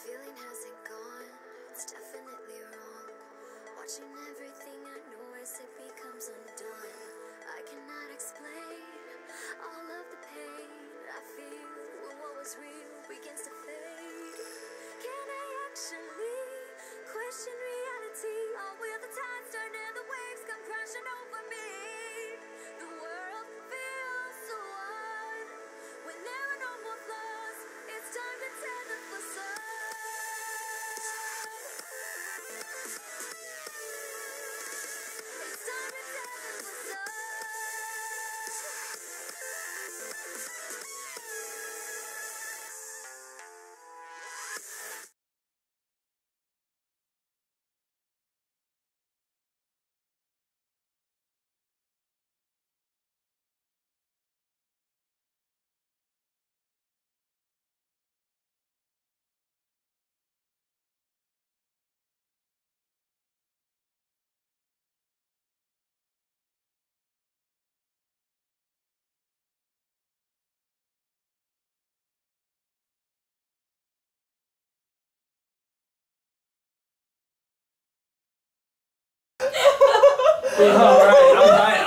feeling hasn't gone, it's definitely wrong. Watching everything I know as it becomes undone. I cannot explain all of the pain I feel when what was real begins to fade. Can I actually question reality? Or will the tides turn and the waves come crashing over me? The world feels so odd when there are no more flaws. It's time to tear the facade. It's time to tear the facade.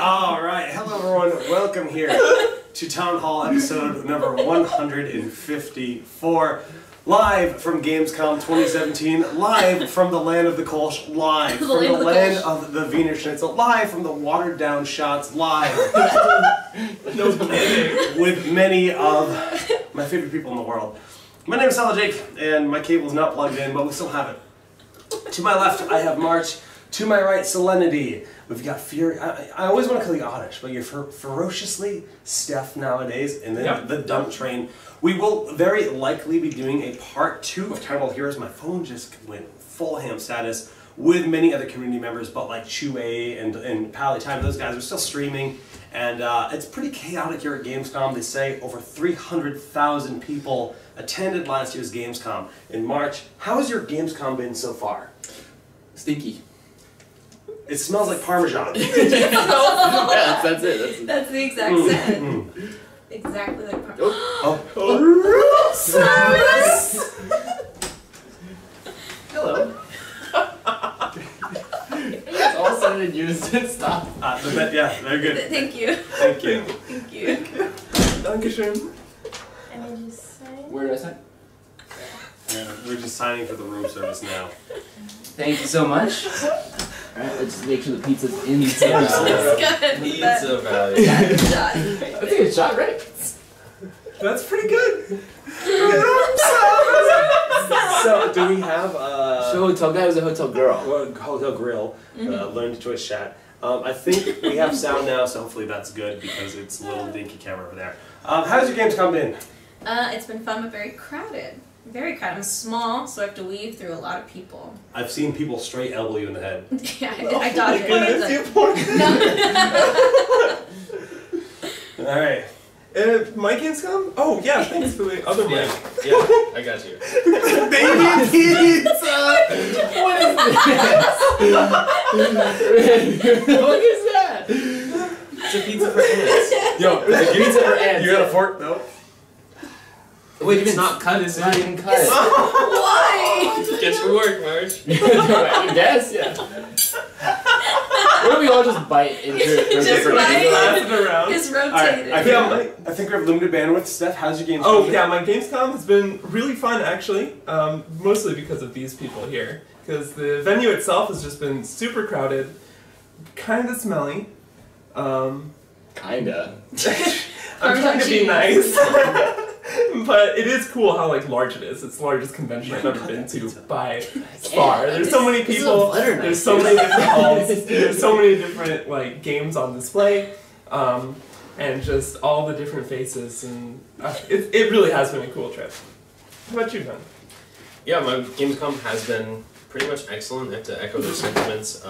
All right. Hello, everyone. Welcome here to Town Hall episode number 154. Live from Gamescom 2017. Live from the land of the Kolsch. Live from the land of the Wiener Schnitzel. Live from the watered down shots. Live with many of my favorite people in the world. My name is Solid Jake, and my cable is not plugged in, but we still have it. To my left, I have March. To my right, Solemnity. We've got Fury. I always want to call you Oddish, but you're ferociously Steph nowadays, and then the dump train. We will very likely be doing a part 2 of TownHall Heroes. My phone just went full ham status with many other community members, but like Chue and Pally Time, those guys are still streaming, and it's pretty chaotic here at Gamescom. They say over 300,000 people attended last year's Gamescom in March. How has your Gamescom been so far? Stinky. It smells like Parmesan. That's it. That's the exact scent. Exactly like Parmesan. Hello. It's all said in unison. Stop. Yeah, very good. Thank you. Thank you. Thank you. Dankeschön. And I just sign. Where did I sign? We're just signing for the room service now. Thank you so much. Alright, let's just make sure the pizza's in the Pizza value. I think it's shot, right? That's pretty good. So, do we have So hotel guy was a hotel girl. Hotel Grill, Learn to Choice Chat. I think we have sound now, so hopefully that's good because it's a little dinky camera over there. How's your Gamescom been? It's been fun but very crowded. Very crowded. I'm small, so I have to weave through a lot of people. I've seen people straight elbow you in the head. Yeah, I dodged it. Alright. My Gamescom? Oh, yeah, thanks for the other mic. Yeah, I got you. Baby pizza! What is that? It's a pizza for ants. Yo, It's a pizza for ants. You got a fork though? Wait, it's not cut, is it? Not even cut. Why? Get your work, Marge. I guess, yeah. What if we all just bite into it? Just Pass it around. It's rotated. I think we have limited bandwidth. Steph, how's your Gamescom? Oh, yeah, my Gamescom has been really fun, actually. Mostly because of these people here. Because the venue itself has just been super crowded, kind of smelly. Kinda. I'm trying to be nice. But it is cool how like large it is. It's the largest convention I've ever been to by far. There's so many people. There's so many different halls. There's so many different like games on display, and just all the different faces. And it really has been a cool trip. How about you, Ben? Yeah, my Gamescom has been pretty much excellent. I have to echo those sentiments.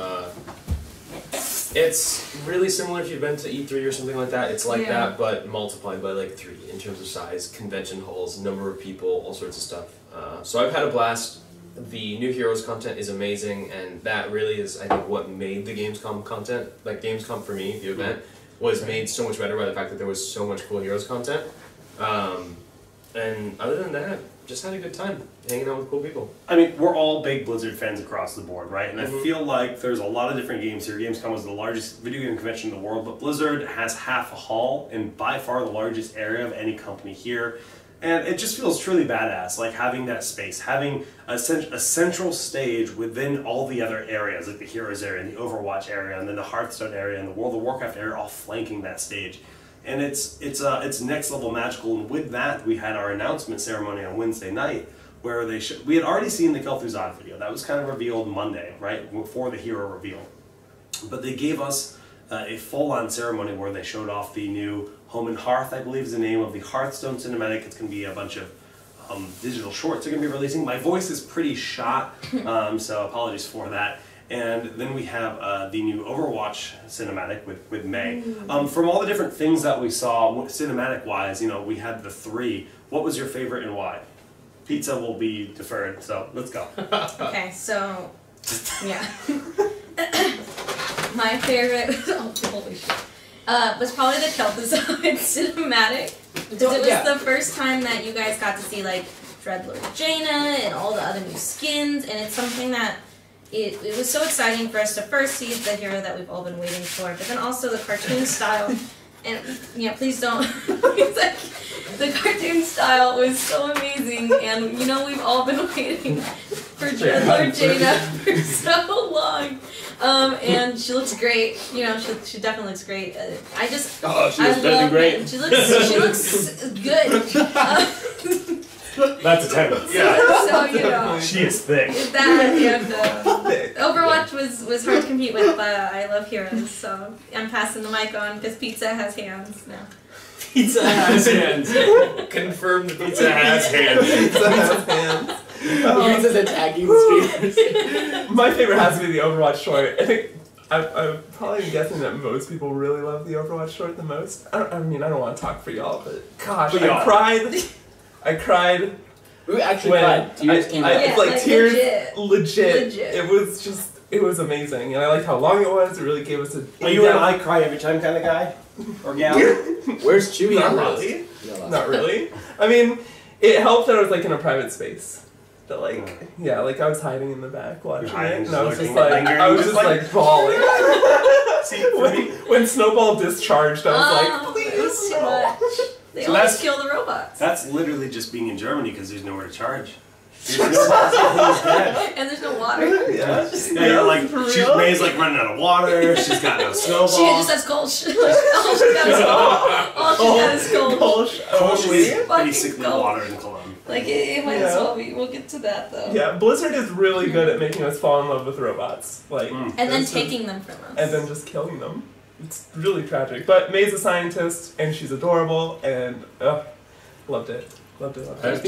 It's really similar if you've been to E3 or something like that. It's like that, but multiplied by like 3 in terms of size, convention halls, number of people, all sorts of stuff. So I've had a blast. The new Heroes content is amazing, and that really is, I think, what made the Gamescom content, like Gamescom for me, the event, was made so much better by the fact that there was so much cool Heroes content. And other than that, just had a good time hanging out with cool people. I mean, we're all big Blizzard fans across the board, right? And I feel like there's a lot of different games here. Gamescom was the largest video game convention in the world, but Blizzard has half a hall and by far the largest area of any company here. And it just feels truly badass, like having that space, having a central stage within all the other areas, like the Heroes area and the Overwatch area, and then the Hearthstone area and the World of Warcraft area, all flanking that stage. And it's next level magical. And with that, we had our announcement ceremony on Wednesday night, where we had already seen the Kel'thuzad video. That was kind of revealed Monday, right, before the hero reveal. But they gave us a full-on ceremony where they showed off the new Home and Hearth, I believe is the name of the Hearthstone cinematic. It's going to be a bunch of digital shorts they're going to be releasing. My voice is pretty shot, so apologies for that. And then we have the new Overwatch cinematic with May. From all the different things that we saw, cinematic-wise, you know, we had the 3. What was your favorite and why? Pizza will be deferred, so let's go. Okay, so, yeah. My favorite, holy shit, was probably the Kel'thuzad cinematic. Because it was the first time that you guys got to see, like, Dreadlord Jaina and all the other new skins, and it's something that it was so exciting for us to first see the hero that we've all been waiting for, but then also the cartoon style. And yeah, please don't. The cartoon style was so amazing, and you know we've all been waiting for Dreadlord Jaina for so long. And she looks great. You know, she definitely looks great. I looks better than great. She looks good. That's a 10. Yeah. So, you know. She is thick. That and Overwatch was hard to compete with, but I love Heroes, so I'm passing the mic on because pizza has hands now. Pizza has hands. Confirmed pizza has hands. Pizza has hands. Pizza's attacking the speakers. My favorite has to be the Overwatch short. I think I'm probably guessing that most people really love the Overwatch short the most. I don't want to talk for y'all, but gosh, I cried. We actually cried. Tears came out. Like tears, legit. It was amazing, and I liked how long it was. It really gave us a. Are you an I cry every time kind of guy, or gal? Where's Chewie? Not really. I mean, it helped that I was like in a private space. That I was hiding in the back watching it, and I was just like bawling. See, when Snowball discharged, I was like, please. It was too much. They always kill the robots. That's literally just being in Germany because there's nowhere to charge. And there's no water. Yeah. You're like, May's like running out of water. She's got no snowball. She just has Kolsch. All she got is Kolsch. Kolsch. Basically water in Cologne. Like it might as well be. We'll get to that though. Yeah, Blizzard is really good at making us fall in love with robots. And then taking them from us. And then just killing them. It's really tragic. But May's a scientist, and she's adorable, and loved it. Loved it. I have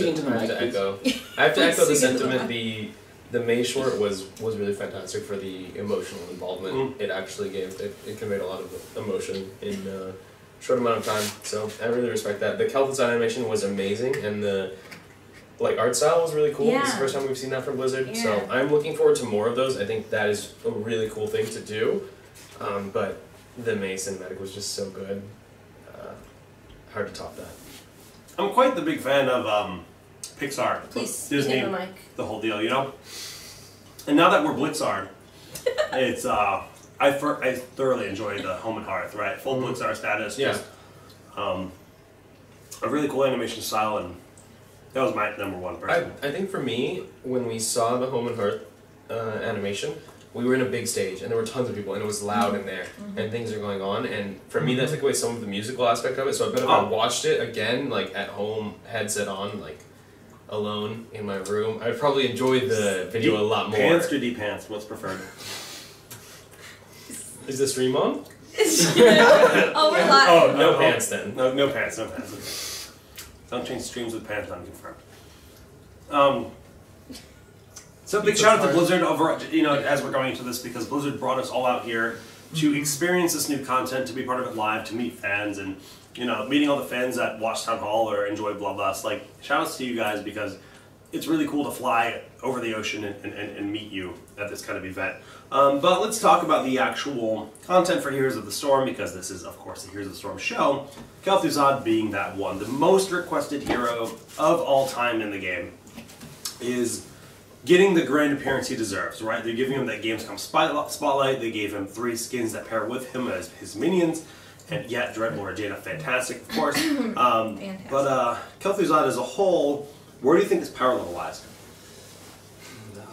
to echo the sentiment. The May short was really fantastic for the emotional involvement. It actually it conveyed a lot of emotion in a short amount of time. So I really respect that. The Kel'thuzad animation was amazing, and the art style was really cool. It's the first time we've seen that from Blizzard. Yeah. So I'm looking forward to more of those. I think that is a really cool thing to do. But the May cinematic was just so good. Hard to top that. I'm quite the big fan of Pixar, Disney, the whole deal, you know? And now that we're Blitzard, it's, I thoroughly enjoy the Home and Hearth, right? Full Blitzard status, just a really cool animation style, and that was my #1 person. I think for me, when we saw the Home and Hearth animation, we were in a big stage and there were tons of people and it was loud in there and things are going on, and for me that took away some of the musical aspect of it. So I bet if I watched it again, like at home, headset on, like alone in my room, I'd probably enjoy the video a lot more. Pants or de-pants? What's preferred? Is the stream on? Oh, we're live. Oh, no pants then. No pants, no pants. Okay. Don't change streams with pants unconfirmed. So big shout out to Blizzard over, you know, as we're going into this, because Blizzard brought us all out here to experience this new content, to be part of it live, to meet fans, and, you know, meeting all the fans that watch Town Hall or enjoy blah blah. Like, shout outs to you guys, because it's really cool to fly over the ocean and meet you at this kind of event. But let's talk about the actual content for Heroes of the Storm, because this is, of course, the Heroes of the Storm show. Kel'Thuzad being that one. The most requested hero of all time in the game is getting the grand appearance he deserves, right? They're giving him that Gamescom spotlight. They gave him 3 skins that pair with him as his minions. And yet, Dreadlord Jaina, fantastic, of course. Fantastic. But Kel'Thuzad as a whole, where do you think his power level lies?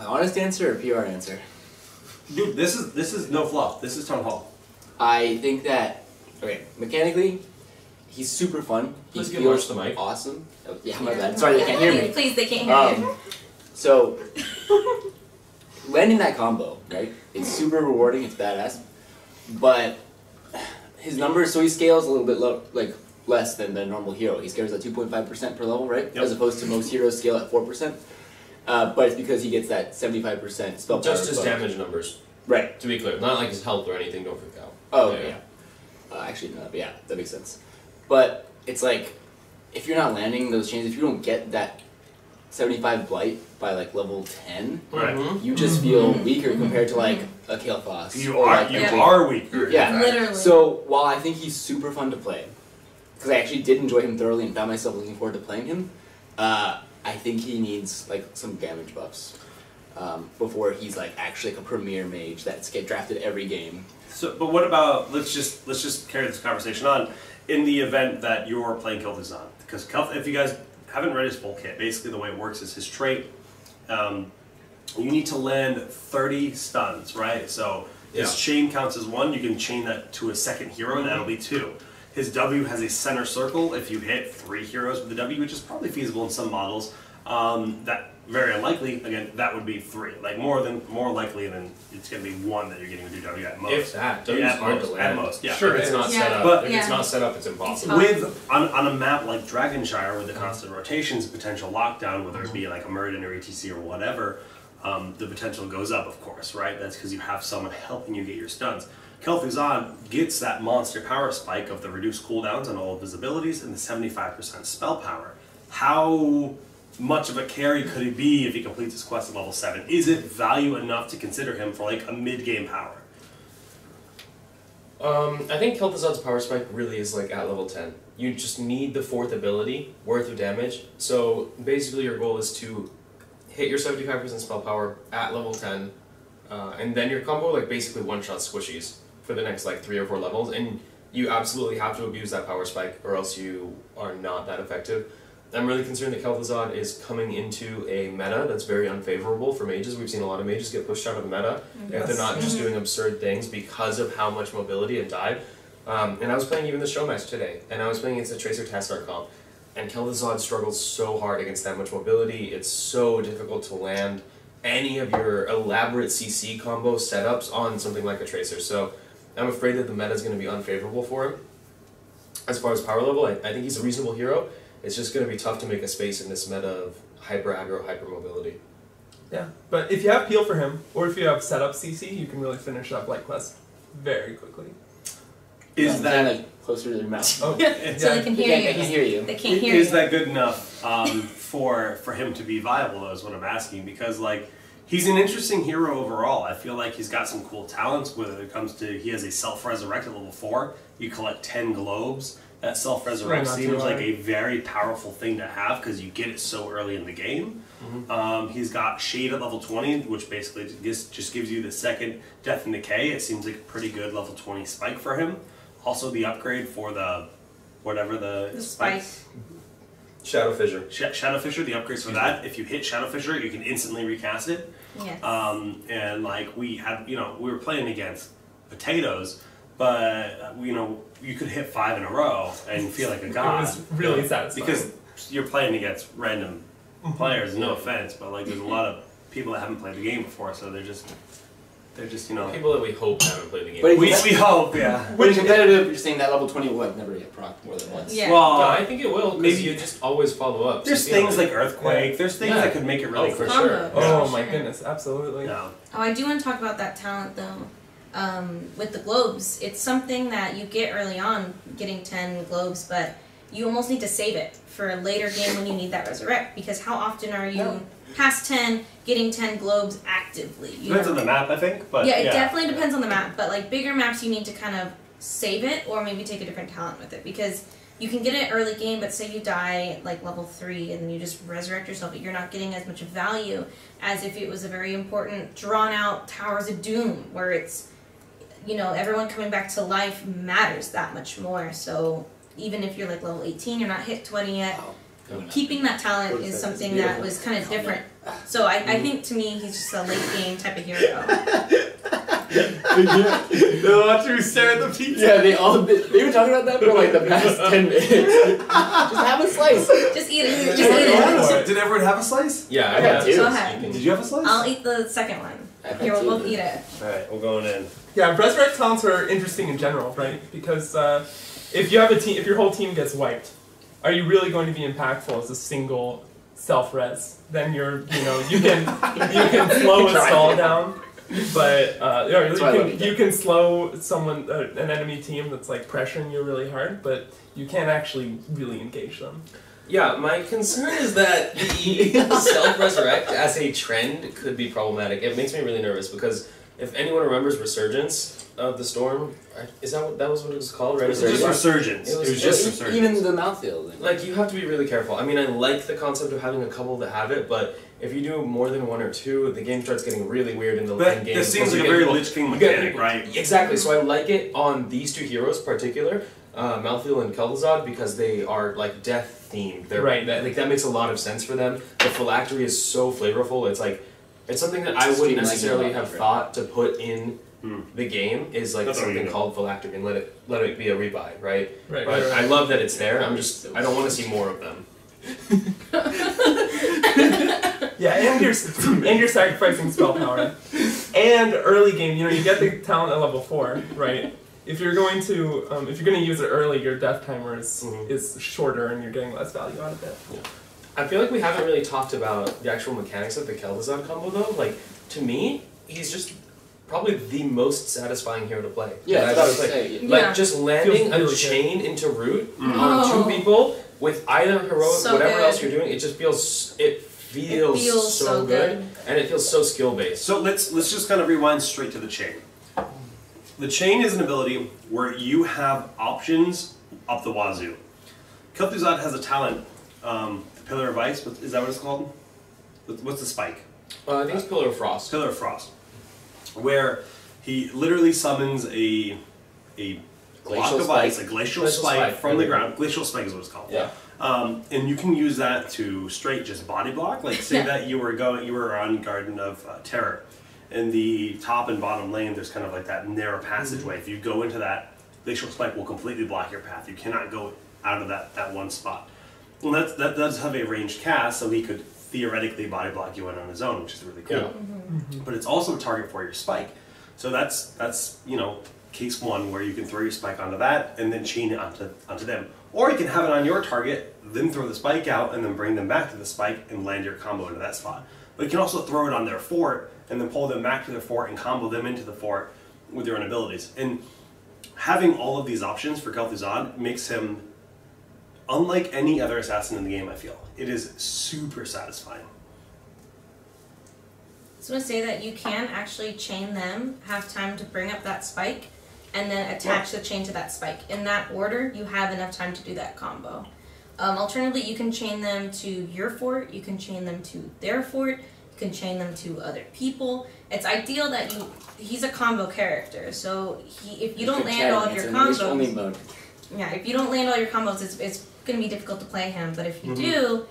Honest answer or PR answer? Dude, this is no fluff. This is Town Hall. I think that, okay, mechanically, he's super fun. He Let's give feels Marsh the mic. awesome. Oh, yeah, my bad. Sorry, they can't hear me. Please, they can't hear you. So, landing that combo, right? It's super rewarding. It's badass, but his numbers. So he scales a little bit low, like less than the normal hero. He scales at 2.5% per level, right? Yep. As opposed to most heroes scale at 4%. But it's because he gets that 75% spell power. Just his bonus. damage numbers, Right. to be clear. Not like his health or anything, don't freak out. Oh, yeah. Actually, no, but yeah, that makes sense. But it's like, if you're not landing those chains, if you don't get that 75 blight by like level 10, Right. you just feel weaker compared to like a Kel'Thuzad. You or are like are weaker. Yeah. Literally. So while I think he's super fun to play, because I actually did enjoy him thoroughly and found myself looking forward to playing him, I think he needs like some damage buffs before he's like actually like a premier mage that's get drafted every game. So, but what about, let's just carry this conversation on in the event that you're playing Kel'Thuzad, because if you guys haven't read his full kit, basically the way it works is his trait. You need to land 30 stuns, right? So his chain counts as 1. You can chain that to a second hero, and that'll be 2. His W has a center circle. If you hit 3 heroes with the W, which is probably feasible in some models, that very unlikely. Again, that would be 3. Like more likely than it's going to be 1 that you're getting with your W at most. If that, W's hard to land. At most, yeah. Sure, if it's not set up. But- if it's not set up, it's impossible. With on a map like Dragonshire with the constant rotations, potential lockdown, whether it be like a Murden or ETC or whatever, the potential goes up, of course, right? That's because you have someone helping you get your stuns. Kel'Thuzad gets that monster power spike of the reduced cooldowns on all of his abilities and the 75% spell power. How much of a carry could he be if he completes his quest at level 7? Is it value enough to consider him for like a mid-game power? I think Kel'Thuzad's power spike really is like at level 10. You just need the 4th ability worth of damage. So basically your goal is to hit your 75% spell power at level 10, and then your combo like basically one-shot squishies for the next like 3 or 4 levels, and you absolutely have to abuse that power spike or else you are not that effective. I'm really concerned that Kel'Thuzad is coming into a meta that's very unfavorable for mages. We've seen a lot of mages get pushed out of the meta if they're not just doing absurd things because of how much mobility it died. And I was playing even the show match today, and I was playing against a Tracer Taskar comp, and Kel'Thuzad struggles so hard against that much mobility. It's so difficult to land any of your elaborate CC combo setups on something like a Tracer. So I'm afraid that the meta is going to be unfavorable for him. As far as power level, I think he's a reasonable hero. It's just going to be tough to make a space in this meta of hyper aggro, hyper mobility. Yeah, but if you have peel for him, or if you have setup CC, you can really finish that Blight quest very quickly. Is that like closer to their mouth? Oh, So they can hear you. They can hear you. They can't hear you. Is that good enough for him to be viable, though, is what I'm asking. Because, like, he's an interesting hero overall. I feel like he's got some cool talents, whether it comes to, he has a self-resurrect at level 4. You collect 10 globes. That self-resurrect seems like a very powerful thing to have because you get it so early in the game. He's got Shade at level 20, which basically just gives you the second Death and Decay. It seems like a pretty good level 20 spike for him. Also the upgrade for the, whatever the spike. Shadow Fissure. Shadow Fissure, the upgrades for that. If you hit Shadow Fissure, you can instantly recast it. Yes. And like we had, we were playing against potatoes, but you could hit 5 in a row and feel like a god. It was really satisfying because you're playing against random players. No offense, but like there's a lot of people that haven't played the game before, so they're just people that we hope haven't played the game. But we hope, yeah. When competitive, you're saying that level 20 will never get proc more than once. Yeah. Well, No, I think it will. Maybe you just always follow up. there's things like Earthquake. There's things that could make it really for cool. sure. Oh my goodness, absolutely. No. Oh, I do want to talk about that talent though. With the globes, it's something that you get early on, getting 10 globes, but you almost need to save it for a later game when you need that resurrect. Because how often are you past 10, getting 10 globes actively? Depends on the map, I think. But yeah, it definitely depends on the map. But like bigger maps, you need to kind of save it, or maybe take a different talent with it, because you can get it early game, but say you die like level 3 and then you just resurrect yourself, but you're not getting as much value as if it was a very important, drawn out Towers of Doom, where it's, everyone coming back to life matters that much more. So even if you're like level 18, you're not hit 20 yet, keeping that talent is something that was kind of different. So I think to me, he's just a late game type of hero. They'll watch you stare at the pizza. Yeah, they've been talking about that for like the past 10 minutes. Just have a slice. Just eat it. Just eat it. Did everyone have a slice? Yeah, I got 2. Go ahead. Did you have a slice? I'll eat the second one. Here, we'll both eat it. Alright, we're going in. Yeah, resurrect talents are interesting in general, right? Because if you have a team, if your whole team gets wiped, are you really going to be impactful as a single self-res? Then you can slow a stall down, but you can slow someone, an enemy team that's like pressuring you really hard, but you can't actually really engage them. Yeah, my concern is that the self-resurrect as a trend could be problematic. It makes me really nervous because if anyone remembers Resurgence of the Storm, that was what it was called, right? It was just Resurgence. It was just Resurgence. Even the mouthfeel. Like, you have to be really careful. I mean, I like the concept of having a couple that have it, but if you do more than 1 or 2, the game starts getting really weird in the end game. This seems like a very Lich King mechanic, right? Exactly, so I like it on these 2 heroes in particular, Malthael and Kel'thuzad, because they are like death themed. That makes a lot of sense for them. The phylactery is so flavorful. It's something that I wouldn't necessarily have thought to put in the game is like something called phylactery and let it be a rebuy, right? But I love that it's there. I don't want to see more of them. Yeah, and you're sacrificing spell power. And early game, you get the talent at level 4, right? If you're going to use it early, your death timer is shorter and you're getting less value out of it. Yeah. I feel like we haven't really talked about the actual mechanics of the Kel'thuzad combo though. Like, to me, he's just probably the most satisfying hero to play. Yeah, I was like just landing a chain into root on 2 people with either heroic, whatever else you're doing, it just feels so good, and it feels so skill based. So let's just kind of rewind straight to the chain. The chain is an ability where you have options up the wazoo. Kel'thuzad has a talent, Pillar of Ice. Is that what it's called? What's the spike? I think it's Pillar of Frost. Pillar of Frost, where he literally summons a block of ice, a glacial spike from the ground. Glacial spike is what it's called. Yeah. And you can use that to straight just body block. Like say that you were on Garden of Terror. In the top and bottom lane, there's kind of like that narrow passageway. If you go into that, glacial spike will completely block your path. You cannot go out of that one spot. Well, that does have a ranged cast, so he could theoretically body block you in on his own, which is really cool. Yeah. But it's also a target for your spike. So that's case 1 where you can throw your spike onto that and then chain it onto them. Or you can have it on your target, then throw the spike out, and then bring them back to the spike and land your combo into that spot. But you can also throw it on their fort and then pull them back to their fort and combo them into the fort with your own abilities. And having all of these options for Kel'Thuzad makes him unlike any other assassin in the game, I feel. It is super satisfying. I was going to say that you can actually chain them, have time to bring up that spike, and then attach the chain to that spike. In that order, you have enough time to do that combo. Alternatively, you can chain them to your fort, you can chain them to their fort, you can chain them to other people. It's ideal that he's a combo character, so if you don't land all of your combos, if you don't land all your combos, it's going to be difficult to play him, but if you do,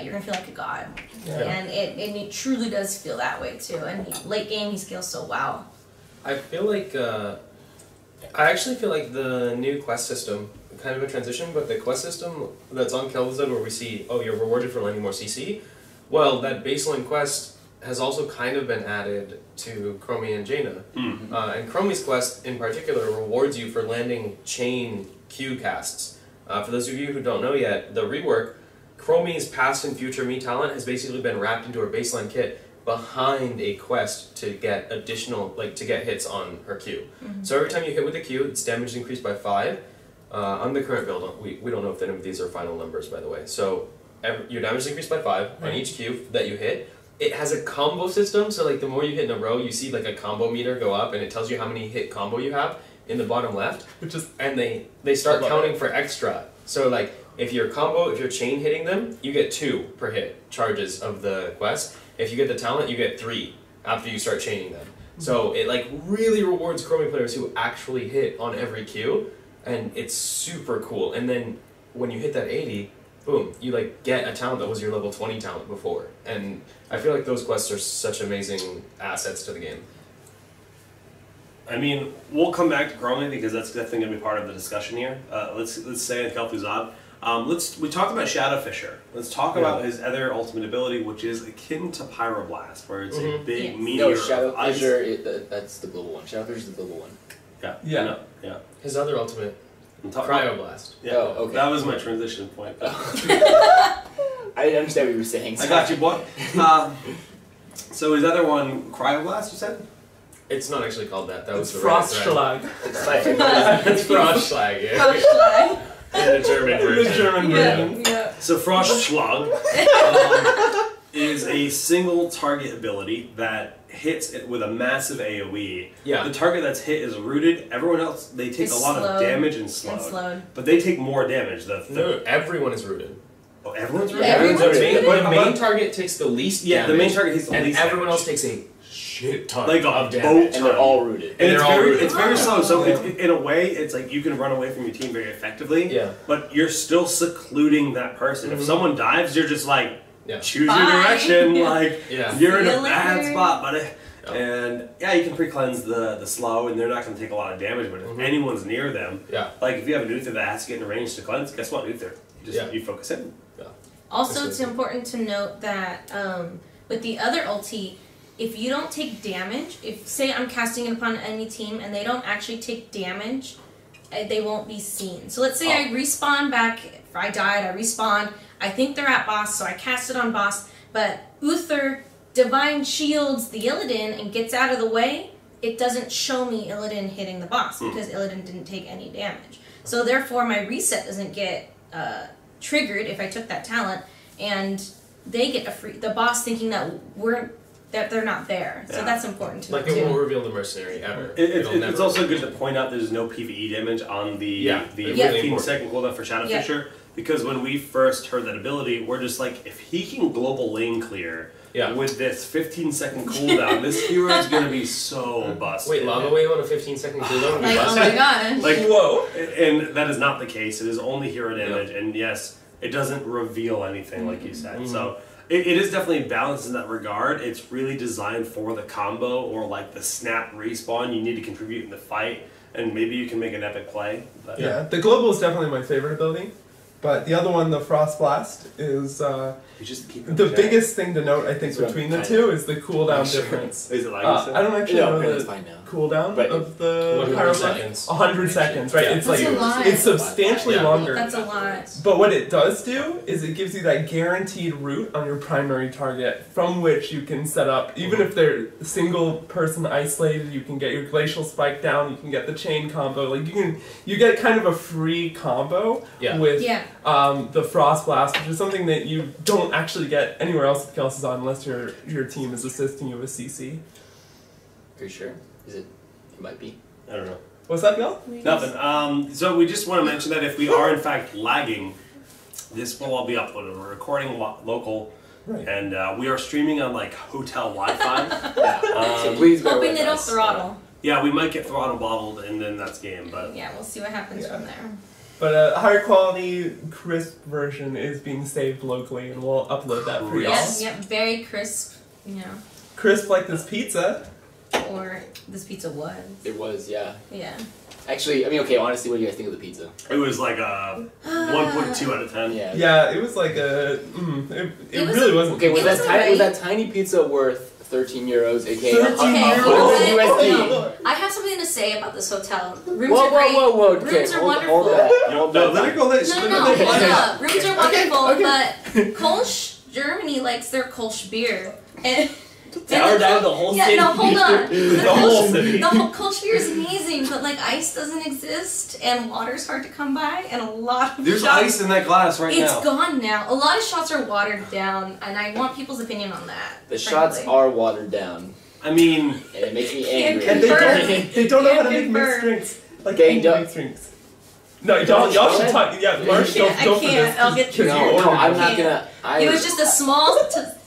you're going to feel like a god. Yeah. And it truly does feel that way too. And late game, he scales so well. I feel like, I actually feel like the new quest system, kind of a transition, but the quest system that's on Kel'thuzad where we see, oh, you're rewarded for landing more CC, well, that baseline quest has also kind of been added to Chromie and Jaina. And Chromie's quest in particular rewards you for landing chain Q casts. For those of you who don't know yet, the rework, Chromie's past and future me talent has basically been wrapped into her baseline kit behind a quest to get additional, like to get hits on her Q. So every time you hit with a Q, its damage is increased by 5. On the current build, we don't know if any of these are final numbers, by the way. So your damage is increased by 5 on each Q that you hit. It has a combo system, so like the more you hit in a row, you see like a combo meter go up, and it tells you how many hit combo you have in the bottom left. And they start counting for extra. So like if your chain hitting them, you get 2 per hit charges of the quest. If you get the talent, you get 3 after you start chaining them. So it like really rewards Chromie players who actually hit on every Q, and it's super cool. And then when you hit that 80, boom, you like get a talent that was your level 20 talent before. And I feel like those quests are such amazing assets to the game. I mean, we'll come back to Chromie because that's definitely going to be part of the discussion here. Let's say in Kel'thuzad. We talked about Shadow Fisher. Let's talk about his other ultimate ability, which is akin to Pyroblast, where it's a big meteor. No, Shadow Fisher, that's the global one. Shadow Fisher's the global one. Yeah. His other ultimate, Cryoblast. Yeah, oh, okay. That was my transition point. I didn't understand what you were saying. I got you, boy. So his other one, Cryoblast, you said? It's not actually called that. That was the Frostschlag. It's like, It's Frostschlag, yeah. Frostschlag. In the German version. The German version. Yeah. So Frostschlag is a single target ability that hits it with a massive AoE. Yeah. The target that's hit is rooted. Everyone else, they take a lot of damage and slowed. But they take more damage. No, everyone is rooted. Oh, everyone's rooted? Yeah, everyone's rooted. The main target takes the least damage. The main target takes the least and everyone damage. else takes a shit ton like of a damage. boat and they're all rooted. And it's very slow, so in a way, it's like you can run away from your team very effectively, but you're still secluding that person. If someone dives, you're just like, choose your direction, like, you're in a bad spot, buddy. And you can pre-cleanse the slow, and they're not going to take a lot of damage, but if anyone's near them, like if you have an Uther that has to get in range to cleanse, guess what, Uther? You focus in. Also, it's important to note that with the other ulti, if you don't take damage, if say I'm casting it upon any team and they don't actually take damage, they won't be seen. So let's say I respawn back, if I died, I respawned, I think they're at boss, so I cast it on boss, but Uther Divine Shields the Illidan and gets out of the way, it doesn't show me Illidan hitting the boss because Illidan didn't take any damage. So therefore my reset doesn't get triggered if I took that talent, and they get the boss thinking that they're not there. So that's important to like know. It won't reveal the mercenary ever. It's also good to point out there's no PvE damage on the 15-second cooldown for Shadow Fisher, because when we first heard that ability, we're just like, if he can global lane clear with this 15-second cooldown, this hero is going to be so busted. Wait, Lava Wave on a 15-second cooldown? Like, oh my god. Like, whoa. And that is not the case. It is only hero damage, and yes, it doesn't reveal anything, like you said. So it is definitely balanced in that regard. It's really designed for the combo or like the snap respawn. You need to contribute in the fight, and maybe you can make an epic play. But, the global is definitely my favorite ability. But the other one, the Frost Blast, is the biggest thing to note, I think, between the two is the cooldown difference. Is it like I don't actually know the cooldown of the Pyroblast. 100 seconds, right? It's like it's substantially longer. That's a lot. But what it does do is it gives you that guaranteed route on your primary target from which you can set up, even if they're single person isolated, you can get your Glacial Spike down, you can get the chain combo, like you get kind of a free combo with the Frost Blast, which is something that you don't actually get anywhere else with Kel'thuzad unless your team is assisting you with CC. Are you sure? Is it? It might be. I don't know. What's that, Bill? Nothing. So we just want to mention that if we are in fact lagging, this will all be uploaded. We're recording local, and we are streaming on like hotel Wi-Fi. So please go hoping with they don't throttle. Yeah, we might get throttle bobbled, and then that's game. But we'll see what happens from there. But a higher quality, crisp version is being saved locally, and we'll upload that for y'all. Yep, very crisp, you know. Crisp like this pizza. Or this pizza was. It was, yeah. Yeah. Actually, I mean, okay, honestly, what do you guys think of the pizza? It was like a 1.2 out of 10. Yeah. Yeah, it was like a. It really wasn't. Okay, was was that tiny pizza worth 13 euros, aka 13 USD? I have something to say about this hotel. Rooms Whoa, are great. whoa. Okay, Rooms are hold wonderful. that. No, let her go. No, hold up. Rooms are wonderful, but Kolsch, Germany likes their Kolsch beer. And Tower down the whole city. no, hold on. The whole city. The whole Kolsch beer is amazing, but like ice doesn't exist, and water's hard to come by, and a lot of There's shots, ice in that glass right now. It's gone now. A lot of shots are watered down, and I want people's opinion on that. The frankly. shots are watered down, I mean, and it makes me angry. And they don't know how to make mixed Confirm. drinks. Like They any don't- mixed drinks. No, y'all should talk. Yeah, Marsh, I go for this. can't. I'll get you. No, I'm not can't. gonna. It was just a small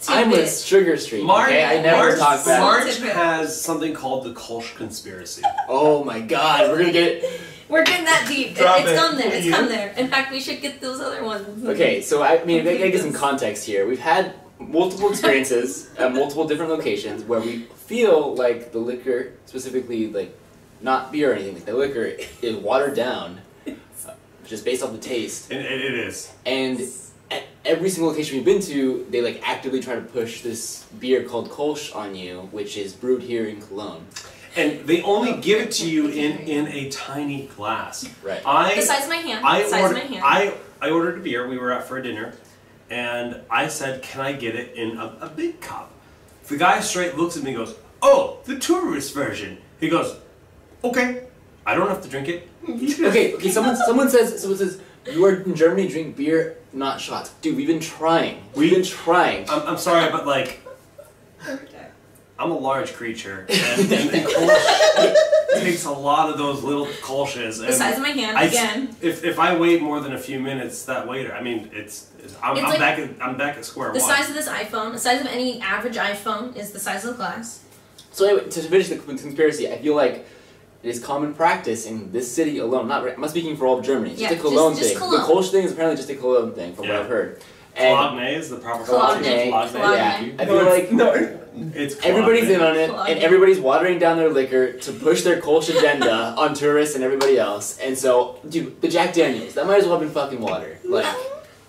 I'm a tidbit. Sugar Street. March, Okay, I never March, talk bad. March has something called the Kolsch conspiracy. Oh my God, we're gonna get. We're getting that deep. Drop It's it. come there. It's come there. In fact, we should get those other ones. Okay, so I mean, I gotta get some context here. We've had multiple experiences at multiple different locations where we feel like the liquor, specifically like not beer or anything, like the liquor is watered down, just based off the taste. And it is. And at every single location we've been to, they like actively try to push this beer called Kolsch on you, which is brewed here in Cologne. And they only give it to you in a tiny glass. Right. The size of my hand. The size of my hand. I ordered a beer. We were out for a dinner, and I said, "Can I get it in a big cup?" The guy straight looks at me and goes, "Oh, the tourist version." He goes, "Okay, I don't have to drink it." Okay. Someone says you are in Germany, drink beer, not shots. Dude, we've been trying. We've been trying. I'm sorry, but like, I'm a large creature, and Kolsch takes a lot of those little Kolsches. The size of my hand again. If I wait more than a few minutes, that waiter, I mean, I'm like- back at square The one. size of this iPhone, the size of any average iPhone, is the size of the glass. So anyway, to finish the conspiracy, I feel like it is common practice in this city alone. I'm not speaking for all of Germany. It's Yeah, just a Cologne just thing. Cologne. The Kolsch thing is apparently just a Cologne thing, from what Yeah. I've heard. And Cologne is the proper Cologne. pronunciation. Cologne. yeah, I feel like It's everybody's in on it, Cologne. and everybody's watering down their liquor to push their Kolsch agenda on tourists and everybody else. And so, dude, the Jack Daniels, that might as well have been fucking water. Like,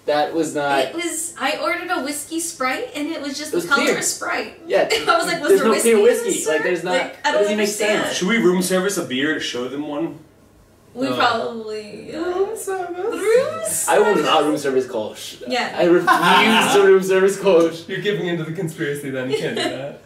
that was not. It was. I ordered a whiskey Sprite, and it was just It was the color clear. of Sprite. Yeah, I was like, was there's there no whiskey? clear in whiskey. this, Like, sir? there's not. Like, I That don't doesn't make understand. sense. Should we room service a beer to show them one? We No. probably. Room service. Rooms? I will not room service Kolsch. Yeah. I refuse to room service Kolsch. You're giving into the conspiracy then, you can't do that.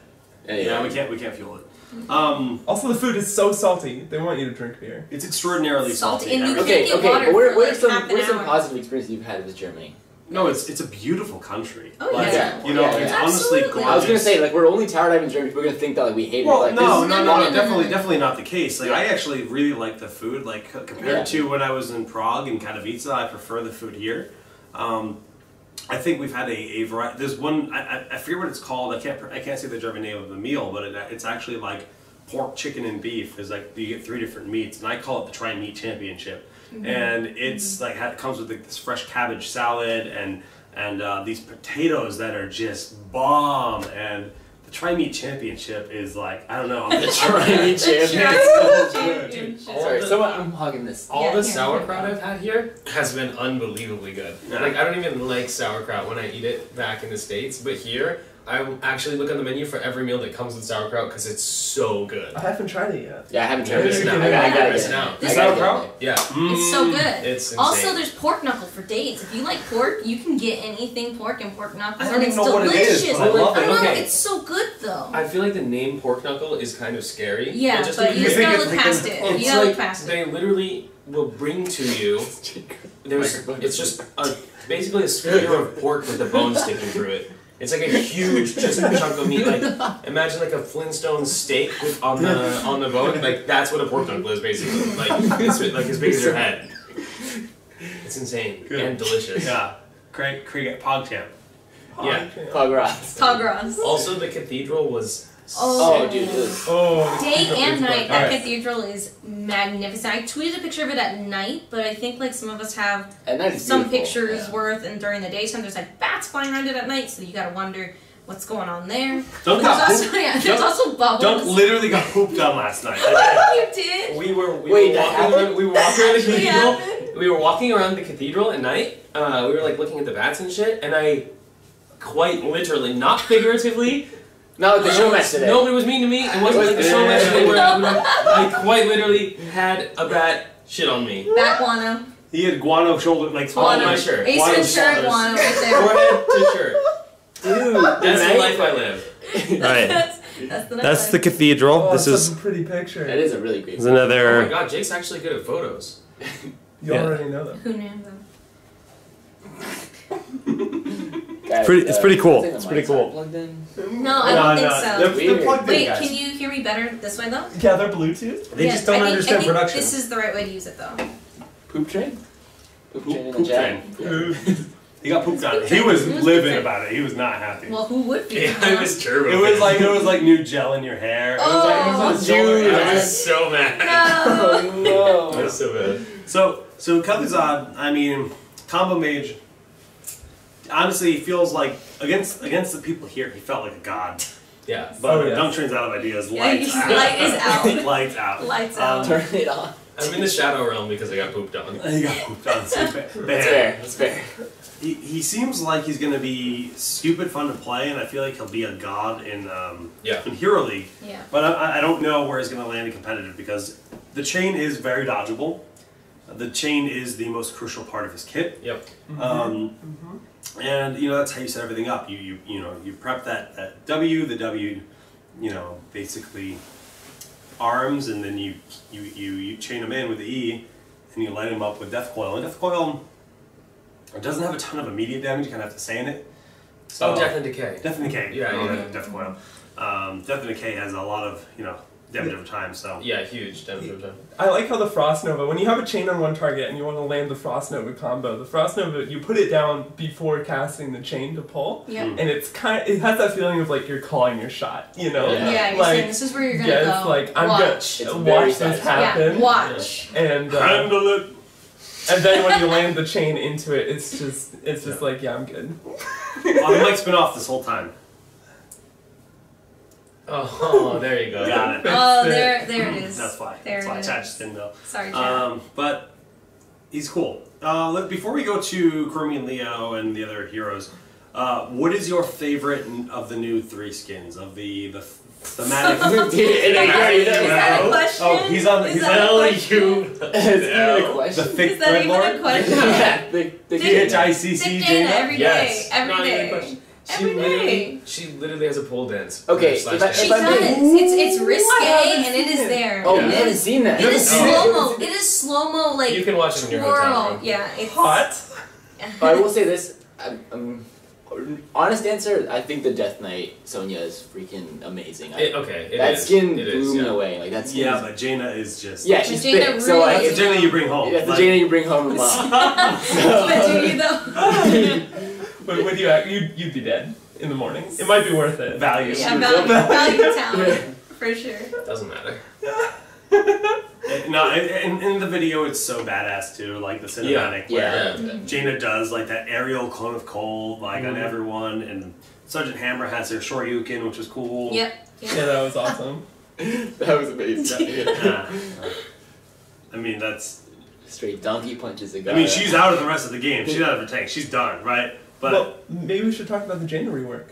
Anyway. Yeah, we can't fuel it. Also, the food is so salty, they want you to drink beer. It's extraordinarily Salty, salty. and you Okay, can't get water but for what are like some half an hour. positive experiences you've had with Germany? No, it's a beautiful country. Oh, Like, yeah. you know, Yeah, it's yeah. honestly Absolutely. gorgeous. I was gonna say, like, we're only tower diving in Germany. People are gonna think that like we hate it. Well, Like, no, this is- definitely not the case. Like, I actually really like the food. Like, compared Yeah. to when I was in Prague and Katowice, I prefer the food here. I think we've had a variety. There's one I forget what it's called. I can't say the German name of the meal, but it's actually like pork, chicken, and beef. Is like you get 3 different meats, and I call it the Try Meat Championship. And it's like it comes with like this fresh cabbage salad and these potatoes that are just bomb. And the Try Meat Championship is like, I don't know. I'm the Try Meat Championship. Championship. Sorry, I'm hogging this. All Yeah, the here. sauerkraut I've had here has been unbelievably good. Yeah. Like, I don't even like sauerkraut when I eat it back in the States, but here, I actually look on the menu for every meal that comes with sauerkraut because it's so good. I haven't tried it yet. Yeah, I haven't tried You're it. missing out. I I gotta gotta get miss it. out. This- I gotta get Sauerkraut? it. Yeah. It's so good. It's insane. Also, there's pork knuckle for days. If you like pork, you can get anything pork and pork knuckle. I don't and even it's know what it is, delicious. but I love it. I don't know, Okay. it's so good though. I feel like the name pork knuckle is kind of scary. Yeah, just but you because just gotta it's look like past a- it. it's You gotta look like past it. they literally will bring to you. It's just basically a spear of pork with the bone sticking through it. It's like a huge just chunk of meat. Like imagine like a Flintstone steak with on the bone. Like that's what a pork knuckle is basically. Like it's like as big as your head. It's insane Good. and delicious. Yeah, Craig at PogChamp. Yeah. Pog Ross. Togros. Also, the cathedral was Oh, dude. It was, Day and night, that Alright. cathedral is magnificent. I tweeted a picture of it at night, but I think like some of us have at night it's some beautiful. pictures worth, and during the daytime there's like bats flying around it at night, so you gotta wonder what's going on there. Dunk There's got also, pooped. yeah, there's also bubbles. Dunk literally got pooped on last night. You did? We were Wait, that happened? we were walking around the Actually cathedral. happened? We were walking around the cathedral at night. We were like looking at the bats and shit, and I quite literally, not figuratively. No, the show match today. No, it was mean to me. It wasn't like the show match today where I quite literally had a bat shit on me. Bat guano. He had guano shoulder, like On my shirt. Ace Guano Ventura shoulders. guano right there. Forehead to shirt. Dude, That's the life I live. Right. That's the That's the cathedral. Oh, This it's is such a pretty picture. That is a really great. is Oh my another. god, Jake's actually good at photos. You already know them. Who knew them? Guys, It's pretty cool. I think the It's pretty mics cool. aren't plugged in. No, I don't think so. They're plugged in, Wait, guys. can you hear me better this way though? Yeah, they're Bluetooth. They Yeah, just don't I understand think production. This is the right way to use it though. Poop train? Poop train in the Poop chat. train. He got pooped on. He was livid about it. He was not happy. Well, who would be? Yeah, it was turbo. It was like new gel in your hair. It was like it was Dude, I was so mad. No. I was so bad. So Kel'thuzad, I mean, combo mage. Honestly, he feels like against the people here, he felt like a god. Yeah. But Oh, yeah. Dunk Train's out of ideas. Yeah, Lights he's- out. light is out. Lights out. Lights out. Turn it on. I'm in the shadow realm because I got pooped on. He got pooped on. So bad. That's fair. That's fair. He seems like he's gonna be stupid fun to play, and I feel like he'll be a god in Hero League. Yeah. But I don't know where he's gonna land in competitive because the chain is very dodgeable. The chain is the most crucial part of his kit. Yep. And that's how you set everything up. You prep that W, the W, basically arms, and then you chain them in with the E, and you light them up with Death Coil. And Death Coil, it doesn't have a ton of immediate damage. You kind of have to stay in it. So, Death and Decay. Death and Decay. Yeah. Death Coil. Death and Decay has a lot of damage over time. So Yeah, huge damage over time. I like how the Frost Nova, when you have a chain on one target and you want to land the Frost Nova combo, the Frost Nova, you put it down before casting the chain to pull, Yep. and it has that feeling of like you're calling your shot, Yeah. Yeah, you're Like, saying this is where you're gonna yeah, go. it's like I'm Watch. It's gonna very watch this satisfying. happen, Yeah, watch. and handle it. and then when you land the chain into it, it's just like I'm good. Oh, the mic's been off this whole time. Oh, there you go. Got it. Oh, there it is. That's why. There That's why. it Chad is. just didn't know. Sorry, Chad. But he's cool. Before we go to Chromie and Leo and the other heroes, what is your favorite of the new 3 skins of the thematic? Is that a question? Oh, he's on. Is He's that a on. question? It's even a The question. thick Is that even a Dreadlord. question? Yeah, the THICC Dick Dana Jaina. every day. Yes. Every Not even a day. question. Every She literally has a pole dance. Okay, Slash if I- dance. She If does. may- It's risque and it is there. Oh, Yeah. you haven't seen that. It is haven't seen slow mo. It is slow mo like You can watch it in your hotel twirl. room. Yeah, it's Hot. I will say this. Honest answer, I think the Death Knight Sonya is freaking amazing. It That is. skin It blew is, me yeah. away. Like that skin. Yeah, is- but Jaina is just. yeah, she's Jaina big. So really like, That's the it's, Jaina you bring home. that's the Like, Jaina you bring home to mom. But do you though? But would you'd be dead in the morning. It might be worth it. value. Yeah, value town for sure. Doesn't matter. No, in the video it's so badass too, like the cinematic Yeah. where Jaina does like that aerial clone of cold like on everyone, and Sergeant Hammer has her Shoryuken, which was cool. Yep. Yeah, that was awesome. That was amazing. Yeah. I mean that's. Straight donkey punches a guy. I mean she's out of the rest of the game. She's out of her tank. She's done, right? But Well, maybe we should talk about the Jaina rework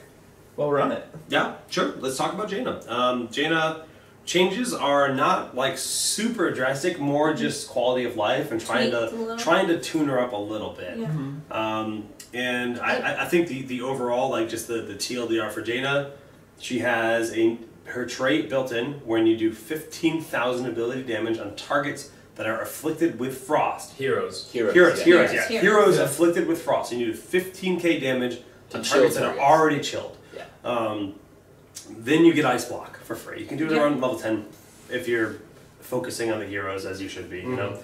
while we're on it. yeah, sure. Let's talk about Jaina. Jaina changes are not like super drastic, more just quality of life and trying Tweaked a little. to tune her up a little bit. Yeah. And I think the overall, like just the TLDR for Jaina, she has her trait built in when you do 15,000 ability damage on targets that are afflicted with frost. Heroes. Heroes. Heroes. Heroes afflicted with frost. And you do 15k damage on chill targets that are targets. already chilled. Yeah. Then you get Ice Block for free. You can do it Yeah. around level 10 if you're focusing on the heroes as you should be, you know.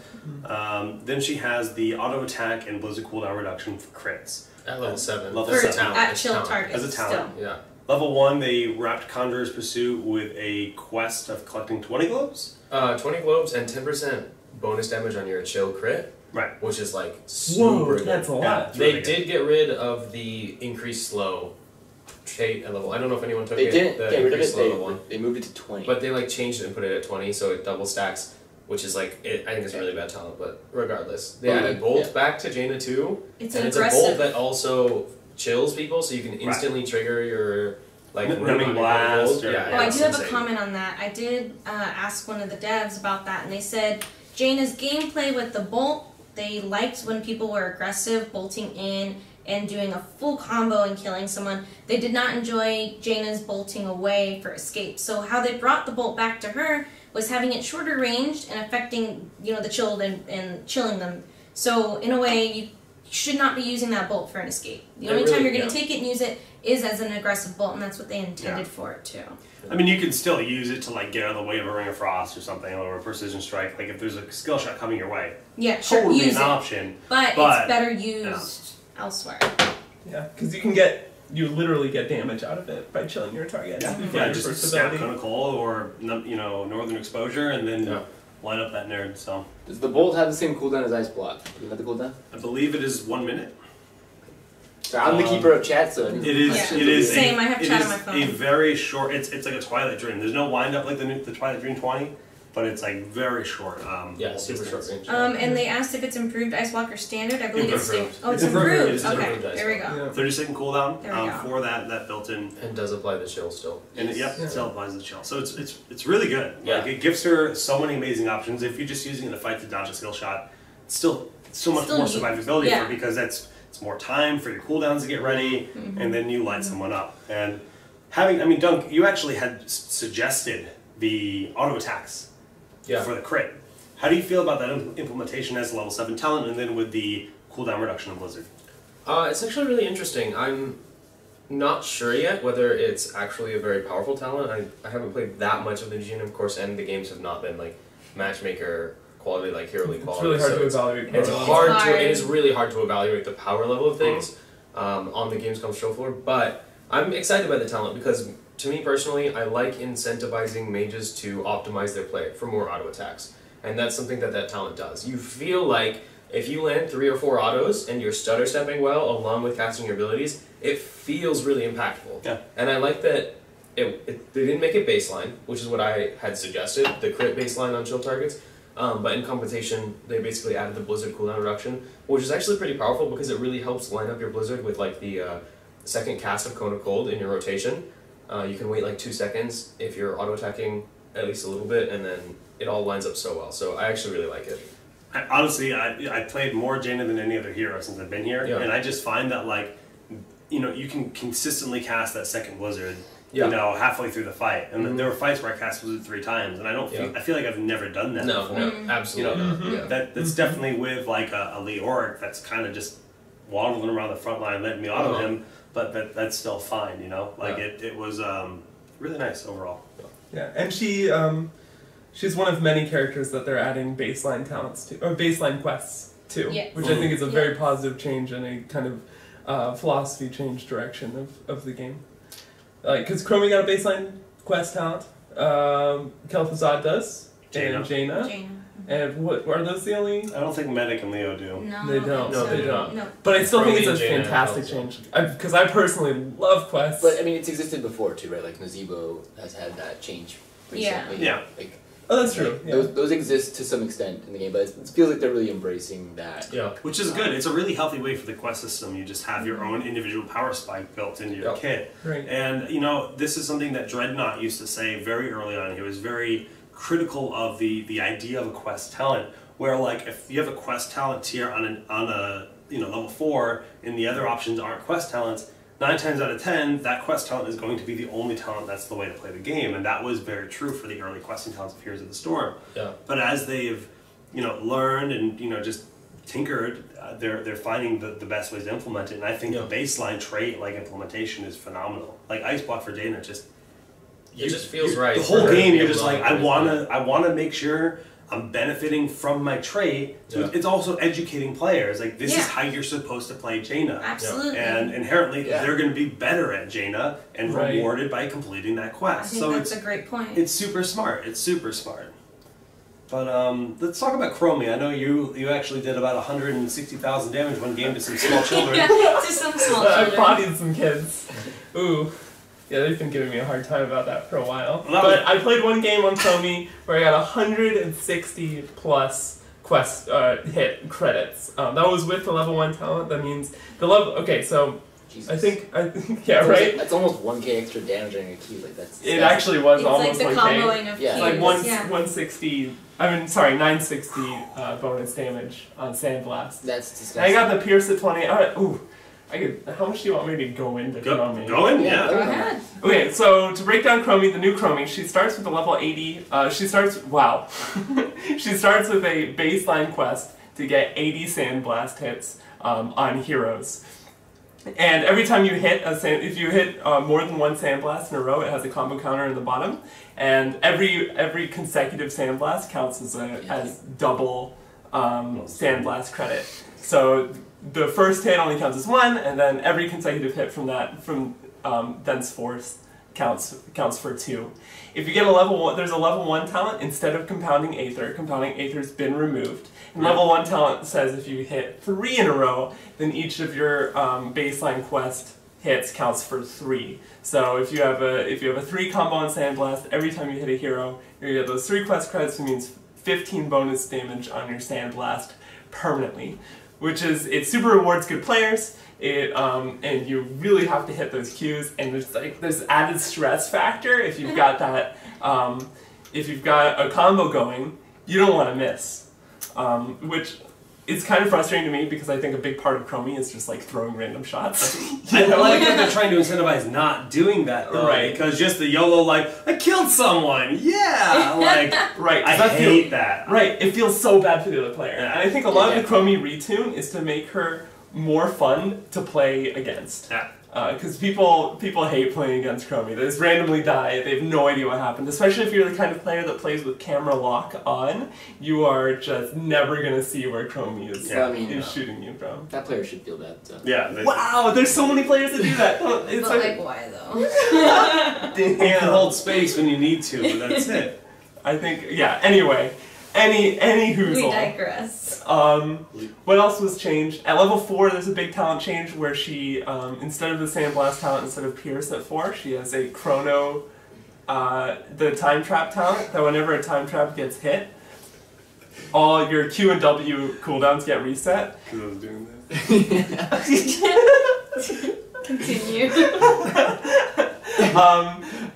Then she has the auto attack and blizzard cooldown reduction for crits. At level 7. Level As a 7. talent. At As chill talent. targets. As a talent. Yeah. Level 1, they wrapped Conjurer's Pursuit with a quest of collecting 20 globes. 20 globes and 10% bonus damage on your chill crit. Right. Which is like super good. That's a lot. Really They did get rid of the increased slow trait at level. I don't know if anyone took They it. didn't The get rid of increased it. slow level 1. They moved it to 20. But they like changed it and put it at 20, so it double stacks, which is like I think it's a really bad talent. But regardless, they added Bolt back to Jaina too, It's and it's aggressive. a Bolt that also chills people, so you can instantly trigger your like Numbing blast. Yeah, Oh, I it's do have a insane. comment on that. I did ask one of the devs about that, and they said Jaina's gameplay with the bolt, they liked when people were aggressive, bolting in and doing a full combo and killing someone. They did not enjoy Jaina's bolting away for escape. So how they brought the bolt back to her was having it shorter ranged and affecting, the chilled and chilling them. So in a way, you should not be using that bolt for an escape. The only time you're going to take it and use it is as an aggressive bolt, and that's what they intended for it too. I mean, you can still use it to like get out of the way of a Ring of Frost or something, or a Precision Strike. Like if there's a skill shot coming your way, Yeah, sure, totally use an it. option. But it's better used elsewhere. Yeah, because you literally get damage out of it by chilling your target. Yeah, just snap Clinical or Northern Exposure, and then line up that nerd. So does the bolt have the same cooldown as Ice Block? Do you know the cooldown? I believe it is 1 minute. So I'm the keeper of chat, so it is same. I have chat on my phone. A very short. It's like a Twilight Dream. There's no wind up like the Twilight Dream 20, but it's like very short. Super short range. And they asked if it's improved Ice Block or standard. I believe it's Improved. Oh, it's It's improved. improved. It's Okay, improved there we go. Yeah. 30-second cooldown There we go. for that built in. And does apply the chill still. And it still applies the chill. So it's really good. Yeah. Like it gives her so many amazing options. If you're just using it in the fight to dodge a skill shot, it's still so much more survivability for because it's more time for your cooldowns to get ready, and then you light someone up. And Dunk, you actually had suggested the auto attacks for the crit. How do you feel about that implementation as a level 7 talent, and then with the cooldown reduction in Blizzard? It's actually really interesting. I'm not sure yet whether it's actually a very powerful talent. I haven't played that much of the Legion, of course, and the games have not been like matchmaker quality, like Hero League quality. It's really hard to evaluate. It is really hard to evaluate the power level of things on the Gamescom show floor. But I'm excited by the talent because, to me personally, I like incentivizing mages to optimize their play for more auto attacks, and that's something that talent does. You feel like if you land 3 or 4 autos and you're stutter stepping well along with casting your abilities, it feels really impactful. Yeah. And I like that they didn't make it baseline, which is what I had suggested, the crit baseline on chill targets. But in competition, they basically added the Blizzard cooldown reduction, which is actually pretty powerful because it really helps line up your Blizzard with like the second cast of Cone of Cold in your rotation. You can wait like 2 seconds if you're auto-attacking at least a little bit, and then it all lines up so well. So I actually really like it. Honestly, I played more Jaina than any other hero since I've been here, and I just find that you can consistently cast that second Blizzard halfway through the fight. And there were fights where I cast Blizzard 3 times, and I feel like I've never done that before. No, absolutely not. That's definitely with like a Leoric that's kind of just waddling around the front line, letting me auto him, but that's still fine, It was really nice overall. Yeah, and she's one of many characters that they're adding baseline talents to, or baseline quests to, which I think is a very positive change and a kind of philosophy change direction of the game. Because Chromie got a baseline quest talent, Kel'Thuzad does, and Jaina. And what are those the only? I don't think Medic and Leo do. No, they don't. No, they don't. No. But I still think it's a Jaina fantastic change because I personally love quests. But I mean, it's existed before too, right? Like Nazebo has had that change recently. Yeah. Oh, that's true. Yeah. Those exist to some extent in the game, but it feels like they're really embracing that. Yeah. Which is good. It's a really healthy way for the quest system. You just have your own individual power spike built into your kit. Right. And, this is something that Dreadnought used to say very early on. He was very critical of the idea of a quest talent, where, if you have a quest talent tier on a level 4 and the other options aren't quest talents, 9 times out of 10, that quest talent is going to be the only talent that's the way to play the game, and that was very true for the early questing talents of Heroes of the Storm. Yeah. But as they've, learned and just tinkered, they're finding the best ways to implement it, and I think the baseline trait implementation is phenomenal. Like Ice Block for Jaina, It just feels right. The whole game, you're just like, I wanna make sure I'm benefiting from my trait. So Yeah. it's also educating players. Like, this Yeah. is how you're supposed to play Jaina. Absolutely. And inherently, Yeah. they're going to be better at Jaina and Right. rewarded by completing that I quest. think So that's it's a great point. it's super smart. It's super smart. But let's talk about Chromie. I know you actually did about 160,000 damage one game to some small children. Yeah, to some small I children. bodied some kids. Ooh. Yeah, they've been giving me a hard time about that for a while. Well, that But was- I played one game on Chromie where I got 160 plus quest hit credits. That was with the level 1 talent. That means the level. Okay, so Jesus. I think yeah, right. That's almost 1k extra damage on your key. Like that's. It actually was It's almost like the 1K. comboing of Yeah. keys. Like yeah. 160. I mean, sorry, 960 bonus damage on Sandblast. That's And disgusting. I got the Pierce at 20. Ooh, how much do you want me to go into Chromie? Go in? Yeah. Go ahead. Okay, so to break down Chromie, the new Chromie, she starts with a level 80. She starts with a baseline quest to get 80 Sandblast hits on heroes. And every time you hit if you hit more than one Sandblast in a row, it has a combo counter in the bottom. And every consecutive Sandblast counts as double Sandblast credit. So the first hit only counts as 1, and then every consecutive hit from thenceforth counts for 2. If you get a level 1, there's a level 1 talent instead of Compounding Aether. Compounding Aether's been removed. And level 1 talent says if you hit 3 in a row, then each of your baseline quest hits counts for 3. So if you have a 3 combo on Sandblast, every time you hit a hero, you get those 3 quest credits. It means 15 bonus damage on your Sandblast permanently, which is it super rewards good players. And you really have to hit those cues, and there's added stress factor if you've got that. If you've got a combo going, you don't want to miss, which is kind of frustrating to me because I think a big part of Chromie is just like throwing random shots. I like that they're trying to incentivize not doing that, though, Right. because just the YOLO, like, I killed someone, yeah! Like, Right, I hate that. Right, it feels so bad for the other player. Yeah. And I think a lot of the Chromie retune is to make her more fun to play against. Yeah. Because people hate playing against Chromie. They just randomly die. They have no idea what happened. Especially if you're the kind of player that plays with camera lock on, you are just never gonna see where Chromie is, Yeah. is shooting you from. That player should feel bad. Yeah. Wow, there's so many players that do that. It's But like, why though? You can hold space when you need to, but that's it. I think Anyway, any We hoozle. digress. What else was changed? At level 4, there's a big talent change where she, instead of the Sandblast talent, instead of Pierce at 4, she has a Chrono, the Time Trap talent, that whenever a Time Trap gets hit, all your Q and W cooldowns get reset. Because I was doing this. Continue.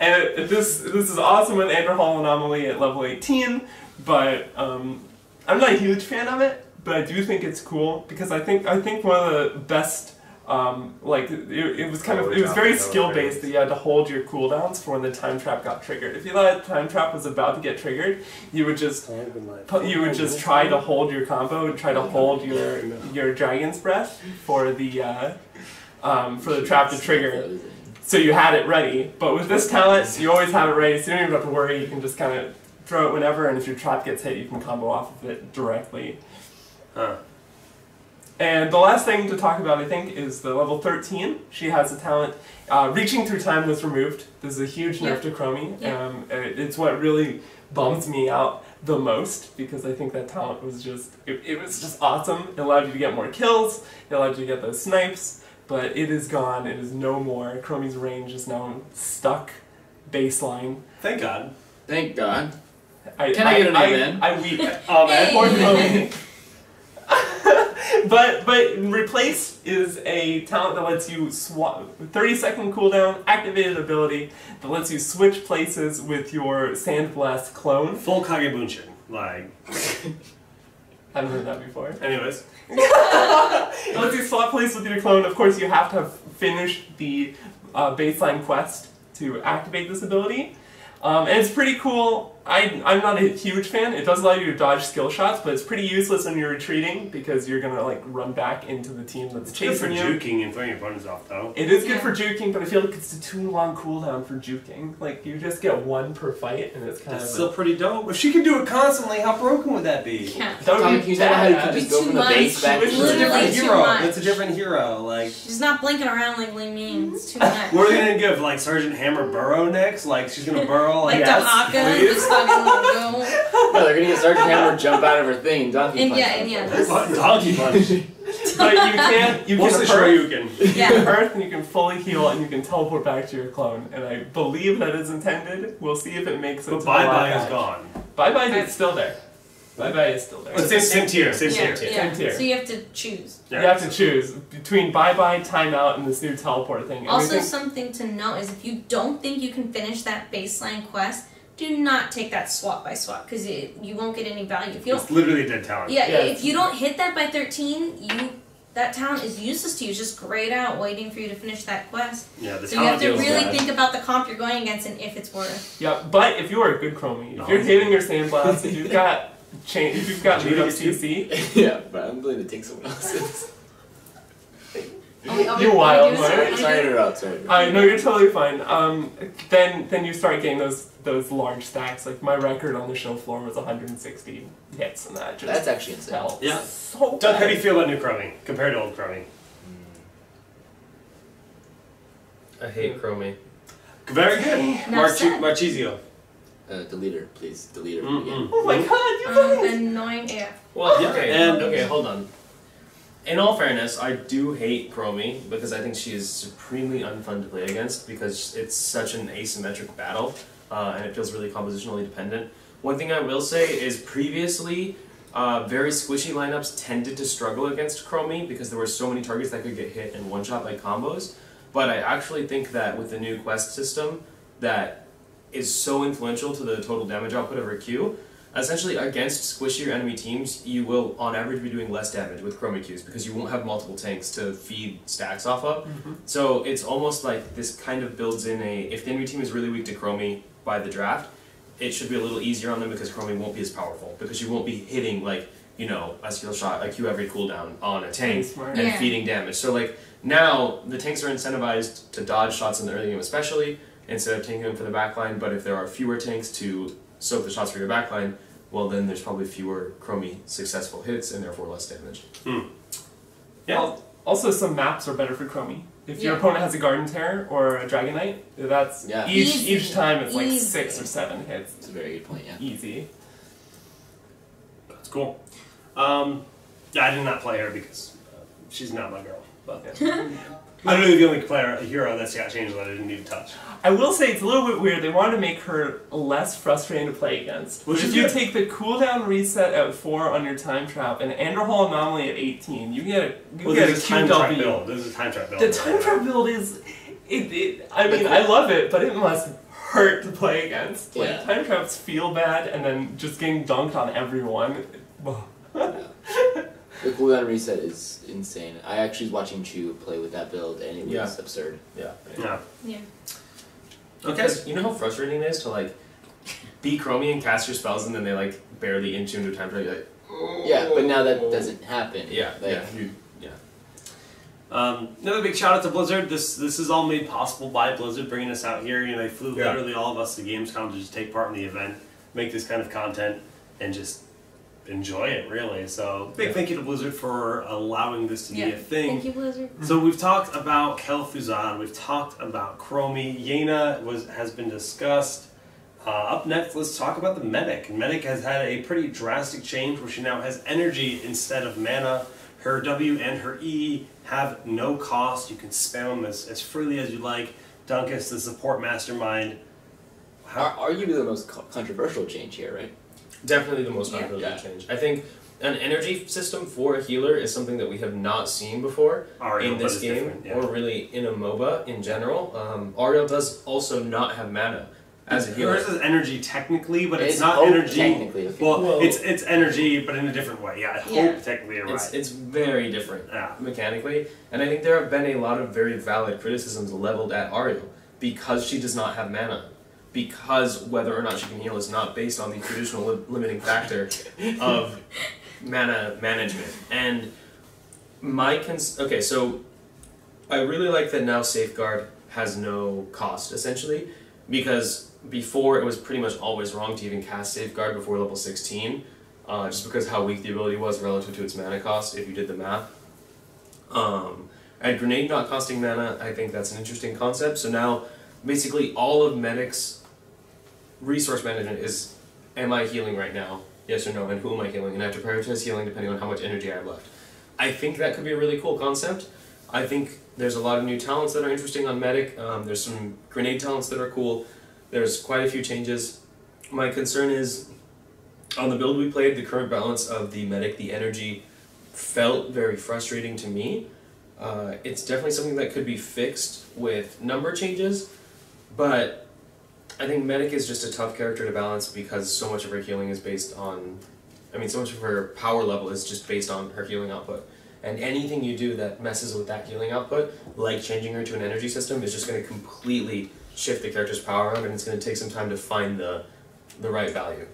And this is awesome with Underhall Anomaly at level 18, but I'm not a huge fan of it, but I do think it's cool because I think one of the best it was very skill based that you had to hold your cooldowns for when the time trap got triggered. If you thought the time trap was about to get triggered, you would just try to hold your combo and try to hold your Dragon's Breath for the trap to trigger. So you had it ready, but with this talent, you always have it ready, so you don't even have to worry. You can just kind of throw it whenever, and if your trap gets hit, you can combo off of it directly. Huh. And the last thing to talk about, I think, is the level 13. She has a talent. Reaching Through Time was removed. This is a huge nerf to Chromie. It's what really bums me out the most, because I think that talent was just, it was just awesome. It allowed you to get more kills, it allowed you to get those snipes, but it is gone, it is no more. Chromie's range is now stuck baseline. Thank God. Thank God. Can I get an amen? I weep. Oh man, poor Chromie. But Replace is a talent that lets you swap 30-second cooldown, activated ability that lets you switch places with your Sandblast clone. Full Kagebunshin. Like. I haven't heard that before. Anyways. It lets you swap places with your clone. Of course, you have to have finished the baseline quest to activate this ability. And it's pretty cool. I'm not a huge fan. It does allow you to dodge skill shots, but it's pretty useless when you're retreating because you're gonna like run back into the team that's chasing you. Good for juking and throwing your opponents off, though. It is good for juking, but I feel like it's a too long cooldown for juking. Like you just get one per fight, and it's kind of still pretty dope. If she could do it constantly, how broken would that be? Yeah. That would Tommy, be can you tell me how you could It's just go too from the much. base back It's to a the different Literally too hero. much. It's a different hero. Like, She's not blinking around like Ling Ming. It's too much. what are they gonna give? Like Sergeant Hammer burrow next? Like she's gonna burrow Like yes, Dahaka, please? just fucking go. No, they're gonna get Sergeant Hammer jump out of her thing and donkey And punch yeah, her. and yeah. Donkey punch. But you Mostly can Shoryuken. Yeah. Earth, and you can fully heal, and you can teleport back to your clone. And I believe that is intended. We'll see if it makes it. But to the Bye Bye last is gone. Bye Bye is still there. Bye Bye is still there. Well, same tier. Same Yeah, tier. yeah. Same tier. So you have to choose. You have to choose between Bye Bye, Timeout, and this new teleport thing. And I Also, think- something to note is if you don't think you can finish that baseline quest, do not take that swap by swap because you won't get any value. If you don't, It's literally a dead talent. yeah, Yeah. if you don't hit that by 13, that talent is useless to you. It's just grayed out, waiting for you to finish that quest. Yeah, the So you have talent to deal's really bad. think about the comp you're going against and if it's worth. Yeah, but if you are a good chromie, if you're hitting your sandblast, if you've got if you've got lead up CC, Yeah, but I'm willing to take someone else's. You wild Sorry, Right. sorry to interrupt. Sorry. no, you're totally fine. Then you start getting those large stacks. Like my record on the show floor was 160 hits, and that just That's actually insane. felt Yeah. so Doug, how do you bad. feel about new Chromie compared to old Chromie? I hate Chromie. Very good. Enough said. Marchizio. Delete her, please. Delete her Mm-mm. again. Oh my god, you guys! Annoying AF. Well, Yeah, okay, and- okay, hold on. In all fairness, I do hate Chromie because I think she is supremely unfun to play against because it's such an asymmetric battle and it feels really compositionally dependent. One thing I will say is previously, very squishy lineups tended to struggle against Chromie because there were so many targets that could get hit in one shot by combos. But I actually think that with the new quest system that is so influential to the total damage output of her Q, essentially against squishier enemy teams, you will on average be doing less damage with Chromie Qs because you won't have multiple tanks to feed stacks off of. So it's almost like this kind of builds in if the enemy team is really weak to Chromie by the draft, it should be a little easier on them because Chromie won't be as powerful because you won't be hitting like, you know, a skill shot, a Q every cooldown on a tank Smart. and Yeah. feeding damage. So like now the tanks are incentivized to dodge shots in the early game especially instead of taking them for the backline, but if there are fewer tanks to soak the shots for your backline, well then there's probably fewer Chromie successful hits and therefore less damage. Yeah. Also, some maps are better for Chromie. If your Yeah. opponent has a Garden Terror or a Dragon Knight, that's Yeah. Easy. each time it's like Easy. 6 or 7 hits. That's a very good point, yeah. Easy. That's cool. Yeah, I did not play her because she's not my girl. But literally the only player, a hero that's got changed that I didn't need to touch. I will say it's a little bit weird. They wanted to make her less frustrating to play against. Which But is if you good. take the cooldown reset at 4 on your time trap and Anderhall anomaly at 18, you get a Well, you get there's a a time trap QW. build. There's a time trap build. The time trap build is I mean I love it, but it must hurt to play against. Like Yeah. time traps feel bad, and then just getting dunked on everyone. The cooldown reset is insane. I actually was watching Chu play with that build, and it was Yeah. absurd. Yeah. Yeah. Yeah. Okay. Because you know how frustrating it is to like beat Chromie and cast your spells and then they like barely inch you into time trap. You're like, Yeah, but now that doesn't happen. yeah, Like, yeah. Another big shout out to Blizzard. This is all made possible by Blizzard bringing us out here. You know, they flew Yeah. literally all of us to Gamescom to just take part in the event, make this kind of content, and just enjoy it. Really. So big thank you to Blizzard for allowing this to be a thing. Thank you, Blizzard. So we've talked about Kel'Thuzad, we've talked about Chromie, Yena has been discussed. Up next, let's talk about the Medic. Medic has had a pretty drastic change where she now has energy instead of mana. Her W and her E have no cost. You can spam them as freely as you like. Dunkus, the support mastermind. arguably the most controversial change here, right? Definitely the most Yeah. controversial Yeah. change. I think an energy system for a healer is something that we have not seen before Ariel, in but this it's game, different, yeah. or really in a MOBA in general. Ariel does also not have mana as a healer. Hers is energy technically, but it's It's not hope energy. technically, okay. Well, it's energy, but in a different way. Yeah, I hope Yeah. technically you're right. It's very different Yeah. mechanically, and I think there have been a lot of very valid criticisms leveled at Ariel because she does not have mana. because whether or not she can heal is not based on the traditional limiting factor of mana management. And okay, so I really like that now Safeguard has no cost, essentially, because before it was pretty much always wrong to even cast Safeguard before level 16, just because how weak the ability was relative to its mana cost, if you did the math. And Grenade not costing mana, I think that's an interesting concept. So now, basically, all of Medic's resource management is, am I healing right now? Yes or no, and who am I healing? And I have to prioritize healing depending on how much energy I have left. I think that could be a really cool concept. I think there's a lot of new talents that are interesting on Medic. There's some Grenade talents that are cool. There's quite a few changes. My concern is, on the build we played, the current balance of the Medic, the energy, felt very frustrating to me. It's definitely something that could be fixed with number changes, but I think Medic is just a tough character to balance because so much of her healing is based on, so much of her power level is just based on her healing output. And anything you do that messes with that healing output, like changing her to an energy system, is just going to completely shift the character's power around, and it's going to take some time to find the right value.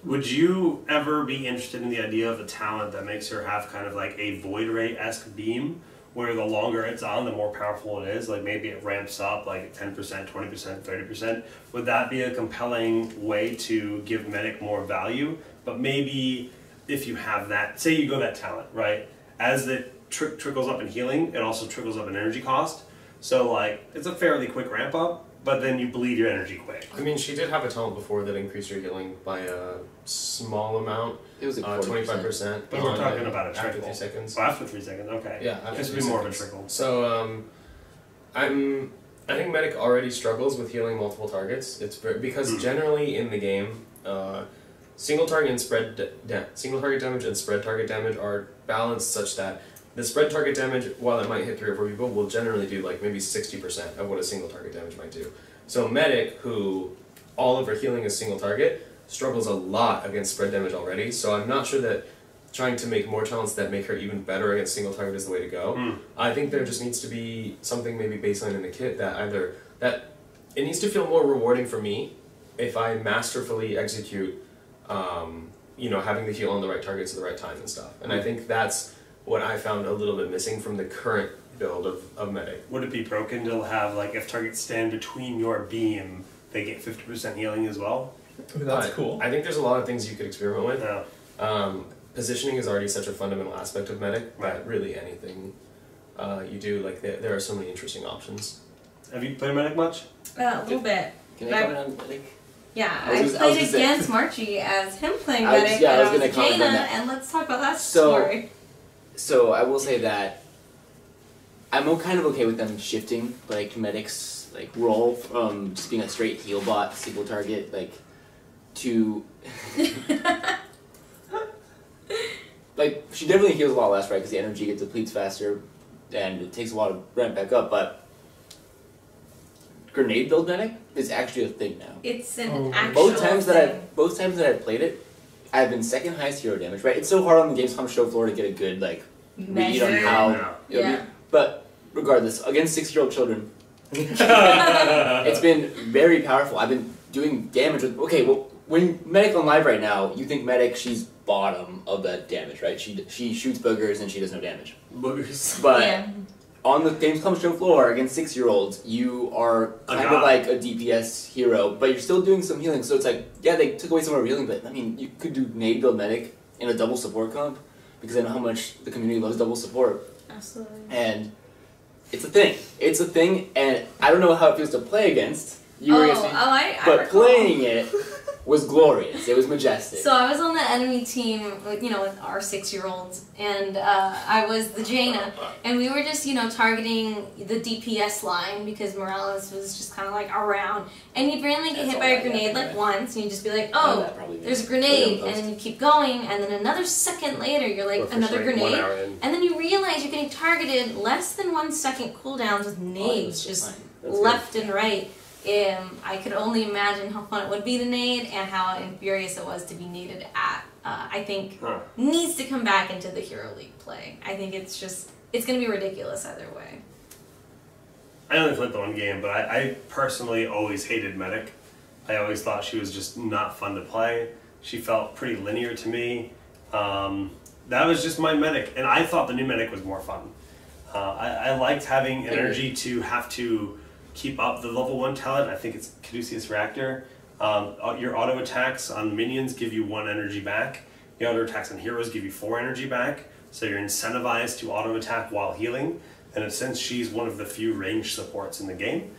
Would you ever be interested in the idea of a talent that makes her have kind of like a Void Ray-esque beam, where the longer it's on, the more powerful it is? Like maybe it ramps up like 10%, 20%, 30%. Would that be a compelling way to give Medic more value? But maybe if you have that, say you go that talent, right? As it trickles up in healing, it also trickles up in energy cost. So like, it's a fairly quick ramp up, but then you bleed your energy quick. She did have a talent before that increased her healing by a small amount. It was like 25%. But we're talking about a trickle. After 3 seconds. Oh, after 3 seconds, okay. Yeah, this would be more of a trickle. So, I think Medic already struggles with healing multiple targets. It's because generally in the game, single target damage and spread target damage are balanced such that the spread target damage, while it might hit 3 or 4 people, will generally do like maybe 60% of what a single target damage might do. So Medic, who all of her healing is single target, struggles a lot against spread damage already. So I'm not sure that trying to make more talents that make her even better against single target is the way to go. I think there just needs to be something maybe baseline in the kit that it needs to feel more rewarding for me if I masterfully execute having the heal on the right targets at the right time and stuff. And I think that's what I found a little bit missing from the current build of Medic. Would it be broken to have, like, if targets stand between your beam, they get 50% healing as well? That's cool. I think there's a lot of things you could experiment with. Yeah. Positioning is already such a fundamental aspect of Medic, Right. that really anything you do, like, there are so many interesting options. Have you played Medic much? A little bit. Can I comment on Medic? Yeah, I was played gonna say- against Marchie as him playing I was- Medic, yeah, I and was I was gonna comment on Jaina, that. and let's talk about that So- story. So I will say that I'm kind of okay with them shifting like Medic's like role from just being a straight heal bot, single target, like to like she definitely heals a lot less, right? Because the energy gets depletes faster, and it takes a while to ramp back up. But grenade build Medic is actually a thing now. It's an actual Both times that I've played it, I've been second highest hero damage. Right? It's so hard on the Gamescom show floor to get a good like read on measure. how Yeah. it'll Yeah. be. But regardless, against 6-year-old children, it's been very powerful. I've been doing damage with. Okay, well, when Medic on live right now, you think Medic, she's bottom of that damage, right? She shoots boogers and she does no damage. Boogers. But Yeah. on the Gamescom show floor against 6-year-olds, you are kind of god. like a DPS hero, but you're still doing some healing. So it's like, yeah, they took away some of our healing, but I mean, you could do nade build Medic in a double support comp, because I know how much the community loves double support. Absolutely. And it's a thing. It's a thing, and I don't know how it feels to play against. You were against me, I but recall. playing it was glorious. It was majestic. So I was on the enemy team, with our 6-year-olds, and I was the Jaina, and we were just, targeting the DPS line because Morales was just kind of like around, and you'd randomly get That's hit all by a right, grenade yeah, like right. once, and you'd just be like, I know oh, that probably there's a means- grenade, Oh, and then you keep going, and then another second later, you're like, Or for another like 1 grenade, hour in. and then you realize you're getting targeted less than 1 second cooldowns with nades, that's just fine. That's good. left and right. I could only imagine how fun it would be to nade and how infurious it was to be naded at. I think Huh. needs to come back into the Hero League play. I think it's going to be ridiculous either way. I only played the one game, but I personally always hated Medic. I always thought she was just not fun to play. She felt pretty linear to me. That was just my medic, and I thought the new medic was more fun. I liked having energy to have to keep up the level 1 talent. I think it's Caduceus Reactor. Your auto attacks on minions give you 1 energy back. Your auto attacks on heroes give you 4 energy back. So you're incentivized to auto attack while healing. And since she's one of the few ranged supports in the game,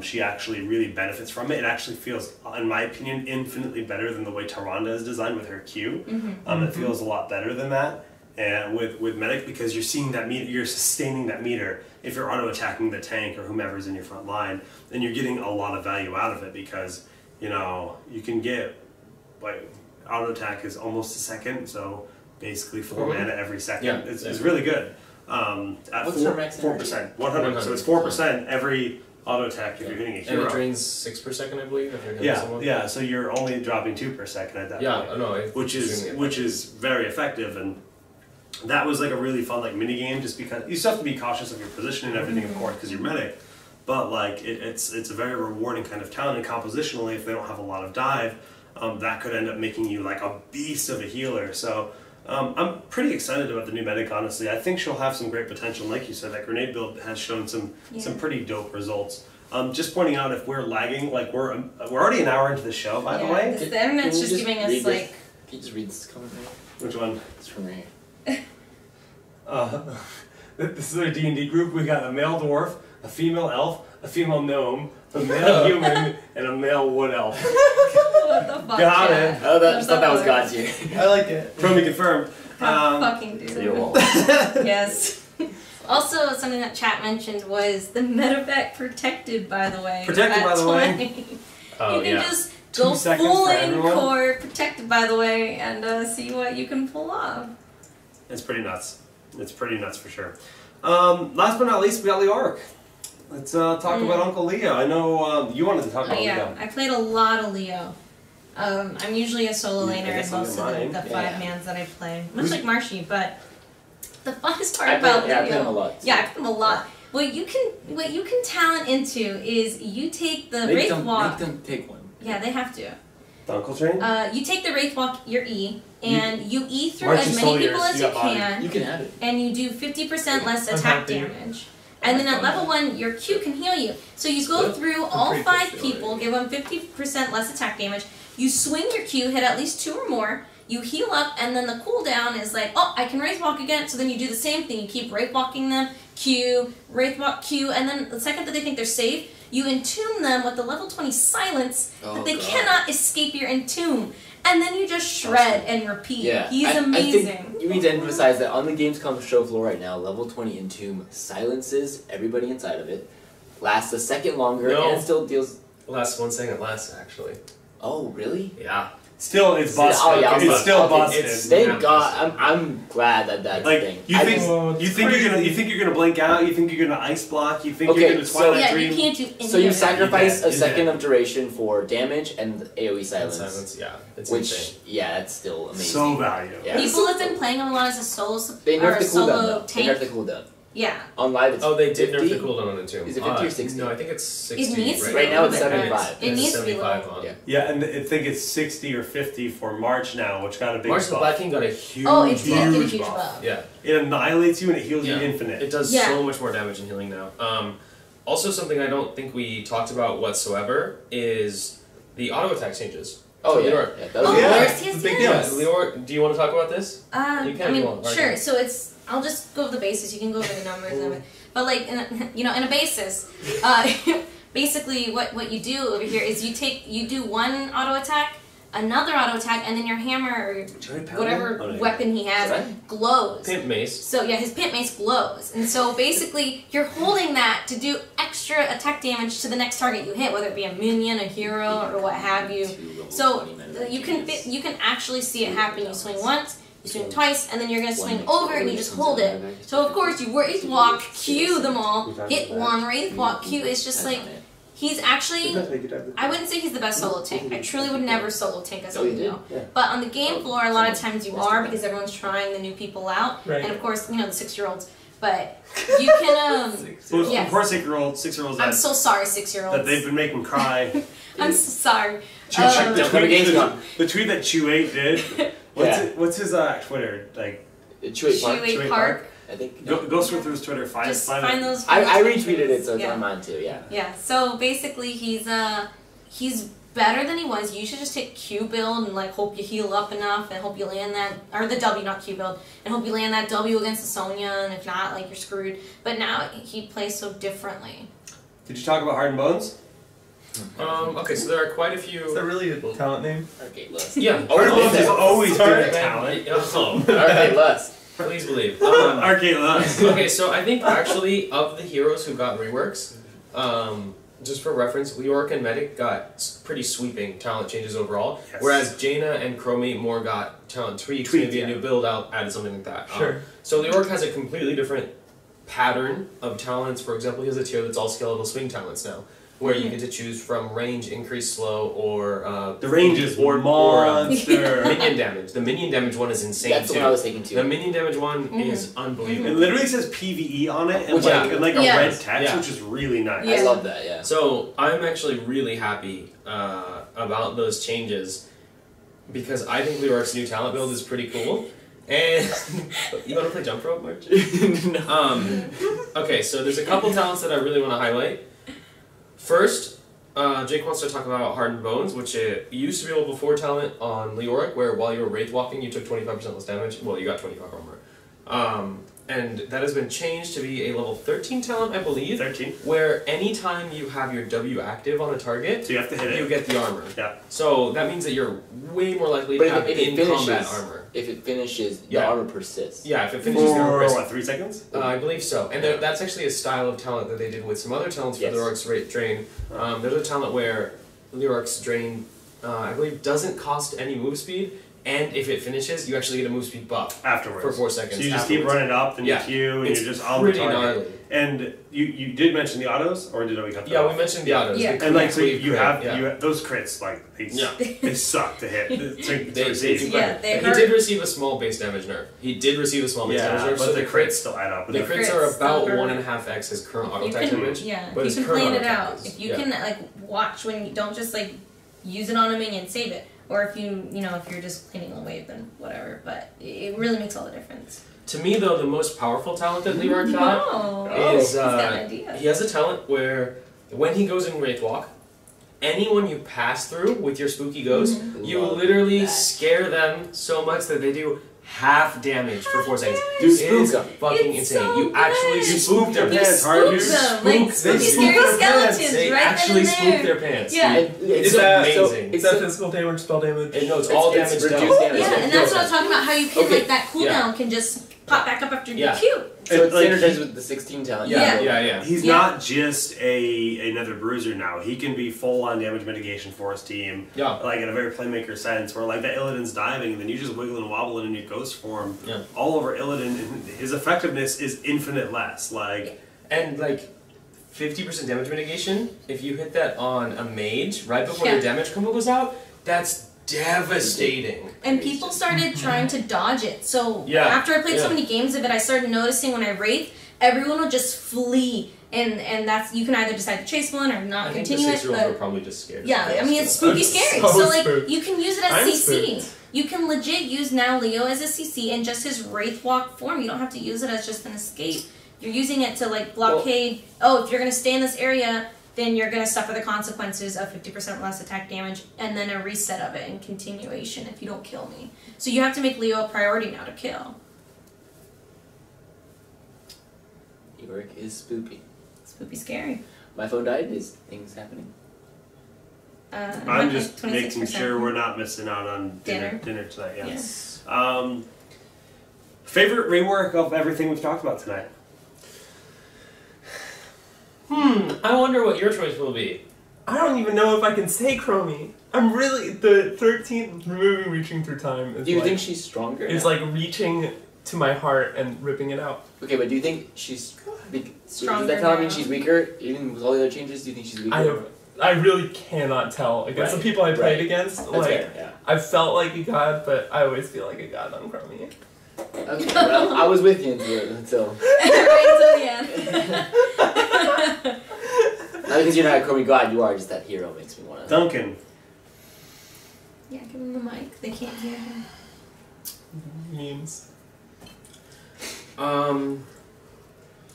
she actually really benefits from it. It actually feels, in my opinion, infinitely better than the way Tyrande is designed with her Q. It feels a lot better than that. And with Medic, because you're seeing that meter, you're sustaining that meter if you're auto attacking the tank or whomever's in your front line, then you're getting a lot of value out of it because, you know, you can get, like, auto attack is almost a second, so basically 4 mana every second. Yeah, it's really good. At What's her max 4%, 100. So it's 4% every auto attack if you're hitting a hero. And it drains 6 per second, I believe, if you're hitting someone. Yeah. So you're only dropping 2 per second at that point. Yeah, no, which is very effective, and that was like a really fun like mini game. Just because you still have to be cautious of your position and everything, of course, because you're medic. But like it's a very rewarding kind of talent, and compositionally, if they don't have a lot of dive, that could end up making you like a beast of a healer. So I'm pretty excited about the new medic, honestly. I think she'll have some great potential. Like you said, that grenade build has shown some pretty dope results. Just pointing out, if we're lagging, like we're already an hour into the show, by the way. The internet's just giving us like. Can you just read this comment right? Which one? It's from right here. This is our D&D group. We got a male dwarf, a female elf, a female gnome, a male human, and a male wood elf. What the fuck? Got it. Oh, I just thought that was God tier. I like it. Promi confirmed. Fucking dude. Your wall. Yes. Also, something that chat mentioned was the medevac protected, by the way. Protected, by the way. Oh, you can yeah. just 2 go seconds full for in everyone. core, protected, by the way, and see what you can pull off. It's pretty nuts. It's pretty nuts for sure. Last but not least, we got Leoric. Let's talk about Uncle Leo. I know you wanted to talk about Leo. I played a lot of Leo. I'm usually a solo laner in most of the 5 mans that I play. Much like Marshy, but the funnest part about Leo... I play him a lot. Yeah, I play him a lot. What you can talent into is you take the Wraith Walk... Make them take one. Yeah, they have to. The Uncle Train? You take the Wraith Walk, your E, and you E through Marchy as many Soliers, people as you you got body. can, You can add it. and you do 50% less I'm attack happy. damage. And then at level 1, your Q can heal you. So you go through all pretty 5 close to people, give them 50% less attack damage, you swing your Q, hit at least 2 or more, you heal up, and then the cooldown is like, oh, I can Wraith Walk again, so then you do the same thing. You keep Wraith Walking them, Q, Wraith Walk, Q, and then the second that they think they're safe, you entomb them with the level 20 silence, that they cannot escape your entomb. And then you just shred and repeat. Yeah. He's I amazing. think you need to emphasize that on the Gamescom show floor right now, level 20 Entomb silences everybody inside of it, lasts a second longer, and still deals... Lasts 1 second less, actually. Oh, really? Yeah. Still, it's busted. Oh, yeah, it's still busted. Thank God. I'm glad that that's like the thing. you think you're gonna blink out. You think you're gonna ice block. You think Okay, you're gonna so- Twilight Yeah, Dream. you can't do any So you of that. sacrifice a You're second dead. of duration for damage and AoE silence. Yeah. It's Which, insane. yeah, that's still amazing. So valuable. Yeah. People have been playing him a lot as a solo They nerfed or the a solo cooldown, though. They tank. nerfed the cooldown. Yeah. On live, it's Oh, they did 50? nerf the cooldown on Entomb. Is it 50 or 60? No, I think it's 60. It needs to be Right now it's a little bit 75. higher. It needs to be 75 low. on. Yeah. Yeah, and I think it's 60 or 50 for March now, which got a big March the buff. Black King got a huge Oh, it did get a buff. huge buff. Yeah. It annihilates you and it heals Yeah. you infinite. It does Yeah. so much more damage and healing now. Also, something I don't think we talked about whatsoever is the auto attack changes. Oh, So yeah. Leor, Yeah, that was Oh, Yeah. yes, it's yes, a big yes. deal. Leor, do you want to talk about this? You can I if you mean, want, right? sure. So I'll just go over the basis. You can go over the numbers of it. But like, in a basis, basically what you do over here is you do one auto attack, another auto attack, and then your hammer or whatever weapon he has glows. Pimp Mace. So yeah, his pimp mace glows, and so basically you're holding that to do extra attack damage to the next target you hit, whether it be a minion, a hero, or what have you. So you can actually see it happen. You swing once, you swing twice, and then you're gonna swing over and you just hold it. So of course you Wraith Walk, Q them all, hit one, Wraith Walk, Q. It's just like he's actually. I wouldn't say he's the best solo tank. I truly would never solo tank as a Leo. But on the game floor, a lot of times you are because everyone's trying the new people out, Right. and of course the 6-year-olds. But you can Well, yes. poor 6-year-olds I'm so sorry, 6-year-olds. that they've been making cry. I'm so sorry. The tweet that Chew8 did. What's his Twitter like? Chew8 Park. I think. Go through his Twitter. Find those. I retweeted it, so it's on mine too. Yeah. Yeah. So basically, he's better than he was. You should just take Q build and like hope you heal up enough and hope you land that, or the W, not Q build, and hope you land that W against the Sonya, and if not, like you're screwed. But now he plays so differently. Did you talk about Heart and Bones? Okay, so there are quite a few. Is that really a talent name? Arcade Lust. Yeah. Heart and Bones has always been a talent. Arcade Lust. Please believe. Arcade Lust. Okay, so I think actually of the heroes who got reworks, just for reference, Leoric and Medic got pretty sweeping talent changes overall, whereas Jaina and Chromie more got talent tweaks, maybe a new build out, added something like that. Sure. So Leoric has a completely different pattern of talents. For example, he has a tier that's all skeletal swing talents now, where you get to choose from range, increase slow, or the range is monster. Minion damage. The minion damage one is insane. That's too. what I was thinking too. The minion damage one is unbelievable. It literally says PVE on it, and like a red text, which is really nice. I love that. Yeah. So I'm actually really happy about those changes because I think Leoric's new talent build is pretty cool. And you want to play jump rope, March? No. Okay, so there's a couple talents that I really want to highlight. First, Jake wants to talk about Hardened Bones, which used to be able before talent on Leoric, where while you were Wraith Walking, you took 25% less damage. Well, you got 25 armor. And that has been changed to be a level 13 talent, I believe. 13. Where anytime you have your W active on a target, so you have to hit it. You get the armor. Yeah. So that means that you're way more likely to have in-combat armor. If it finishes, the armor persists. Yeah, if it finishes, the armor persists. What, 3 seconds? I believe so. And that's actually a style of talent that they did with some other talents for Leoric's Drain. There's a talent where Leoric's Drain, I believe, doesn't cost any move speed, and if it finishes, you actually get a move speed buff afterwards for 4 seconds. So you just keep running up, then you Q, and you're just on the target. Gnarly. And you did mention the autos, or did we cut that off? We mentioned the autos. Yeah. And like, so you have those crits, like they suck to hit. He did receive a small base damage nerf. But so the crits still add up. The crits are about 1.5x his current auto attack damage. Yeah, but you can plan it out. If you can like watch when you don't just like use it on a minion, save it. Or if if you're just cleaning a wave, then whatever. But it really makes all the difference. To me, though, the most powerful talent that Leoric got is he has a talent where when he goes in Wraith Walk, anyone you pass through with your spooky ghost, you literally scare them so much that they do half damage for 4 seconds. Dude, it's fucking insane. So you actually spook their pants. You spook them. Like spooky scary skeletons They right actually then and there. spook their pants. Yeah. It's amazing. Is that physical damage, spell damage? No, it's all damage dealt. Yeah, and that's what I'm talking about, how you can, like, that cooldown can just pop back up after you Q. So it's synergized with the 16 talent. Yeah. He's not just another bruiser now. He can be full on damage mitigation for his team. Yeah. Like in a very playmaker sense, where like that Illidan's diving, and then you just wiggle and wobble in your ghost form all over Illidan, and his effectiveness is infinite less. And 50% damage mitigation, if you hit that on a mage right before your damage combo goes out, that's devastating. And people started trying to dodge it. So after I played so many games of it, I started noticing when I Wraith, everyone would just flee. And that's, you can either decide to chase one or not continue it. I think the 6-year-olds were probably just scared. Yeah, I mean, it's spooky scary. So like, you can use it as CC. Spooked. You can legit use now Leo as a CC in just his Wraith Walk form. You don't have to use it as just an escape. You're using it to like blockade, if you're going to stay in this area, then you're going to suffer the consequences of 50% less attack damage and then a reset of it in continuation if you don't kill me. So you have to make Leo a priority now to kill. Leoric is spoopy. Spoopy scary. My phone died. Is things happening? I'm just making sure we're not missing out on dinner tonight. Yes. Favorite rework of everything we've talked about tonight? I wonder what your choice will be. I don't even know if I can say Chromie. I'm really, the 13th removing reaching through time is Do you think she's stronger? It's like reaching to my heart and ripping it out. Okay, but do you think she's stronger? Does that tell me she's weaker? Even with all the other changes, do you think she's weaker? I really cannot tell against the people I played against. That's like fair, I felt like a god, but I always feel like a god on Chromie. Okay, well, I was with you until right until the end. Not because you're not a Chromie god, you are just that hero makes me want Duncan. Yeah, give him the mic. They can't hear him. Memes.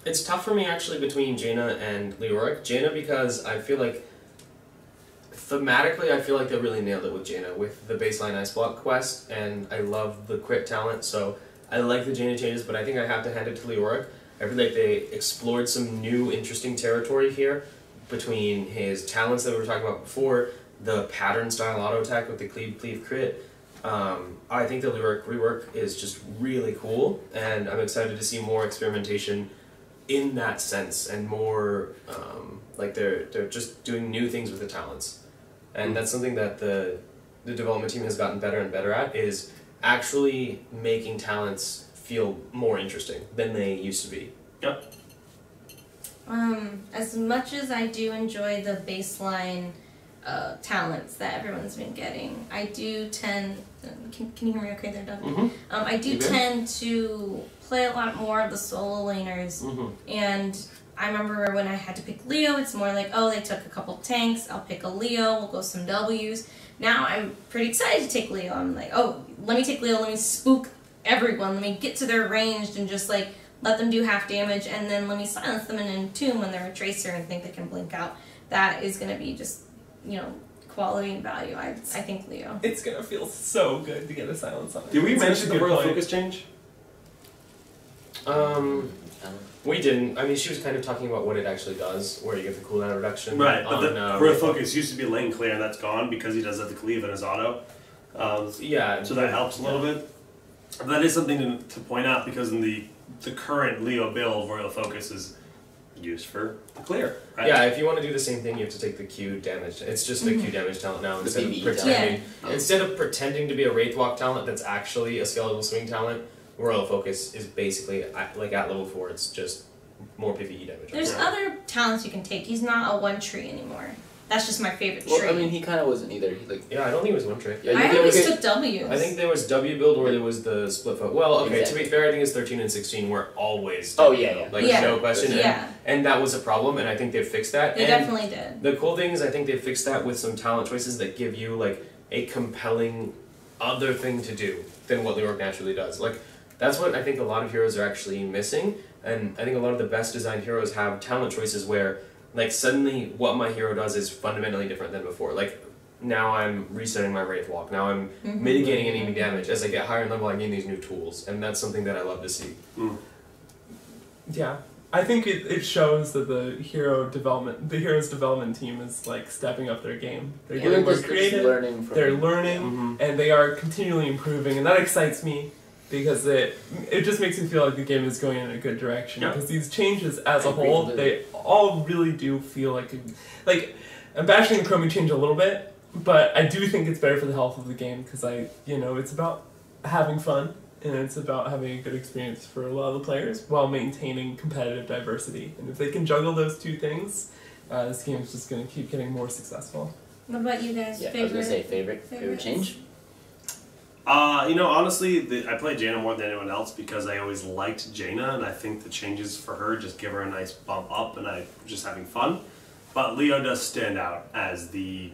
It's tough for me actually between Jaina and Leoric. Jaina because I feel like thematically I feel like they really nailed it with Jaina with the baseline ice block quest, and I love the crit talent, so I like the Jaina changes, but I think I have to hand it to Leoric. I feel like they explored some new interesting territory here between his talents that we were talking about before, the pattern style auto attack with the cleave crit. I think the Leoric rework is just really cool, and I'm excited to see more experimentation in that sense, and more like they're just doing new things with the talents, and that's something that the development team has gotten better and better at, is actually making talents feel more interesting than they used to be. Yep. As much as I do enjoy the baseline talents that everyone's been getting, I do tend. Can you hear me okay there, Doug? Mm-hmm. I do tend to play a lot more of the solo laners, and I remember when I had to pick Leo, it's more like, oh, they took a couple tanks, I'll pick a Leo, we'll go some W's. Now I'm pretty excited to take Leo. I'm like, oh, let me take Leo, let me spook everyone, let me get to their ranged and just like let them do half damage, and then let me silence them and entomb when they're a tracer and think they can blink out. That is going to be just, you know, quality and value. I think Leo. It's gonna feel so good to get a silence on it. Did we It's mention such a the good royal point. focus change? We didn't. I mean, she was kind of talking about what it actually does, where you get the cooldown reduction. Right, but on, the royal focus used to be lane clear, and that's gone because he does have the cleave in his auto. Yeah. So that helps a little bit. That is something to point out, because in the current Leo build, royal focus is used for the clear. Right? Yeah, if you want to do the same thing, you have to take the Q damage. It's just the Q damage talent now, instead of PvE pretending. talent. Instead of pretending to be a Wraithwalk talent that's actually a skeletal swing talent, royal focus is basically like at level 4. It's just more PvE damage. There's other talents you can take. He's not a one tree anymore. That's just my favorite tree. Well, I mean, he kind of wasn't either. He, like, Yeah, I don't think it was one trick. Yeah, I you always get- took W's. I think there was W build where there was the split foot. Well, okay, Exactly. to be fair, I think it's 13 and 16 were always Oh, W yeah, build. yeah. Like, Yeah. no question. Yeah. And that was a problem, and I think they've fixed that. They and definitely did. the cool thing is I think they fixed that with some talent choices that give you, like, a compelling other thing to do than what Leoric naturally does. Like, that's what I think a lot of heroes are actually missing, and I think a lot of the best designed heroes have talent choices where, like, suddenly what my hero does is fundamentally different than before. Like, now I'm resetting my Wraith Walk, now I'm mitigating enemy damage. As I get higher in level, I gain these new tools, and that's something that I love to see. Yeah, I think it shows that the hero's development team is like stepping up their game. They're getting more creative. learning from They're learning, and they are continually improving, and that excites me because it just makes me feel like the game is going in a good direction. Yeah. Because these changes as a I agree whole, completely. they all really do feel like I'm bashing the chromie change a little bit, but I do think it's better for the health of the game because it's about having fun. And it's about having a good experience for a lot of the players while maintaining competitive diversity. And if they can juggle those two things, this game is just going to keep getting more successful. What about you guys? Yeah, I was Favorite? gonna say favorite favorites? change. Honestly, I played Jaina more than anyone else because I always liked Jaina, and I think the changes for her just give her a nice bump up, and I'm just having fun. But Leo does stand out as the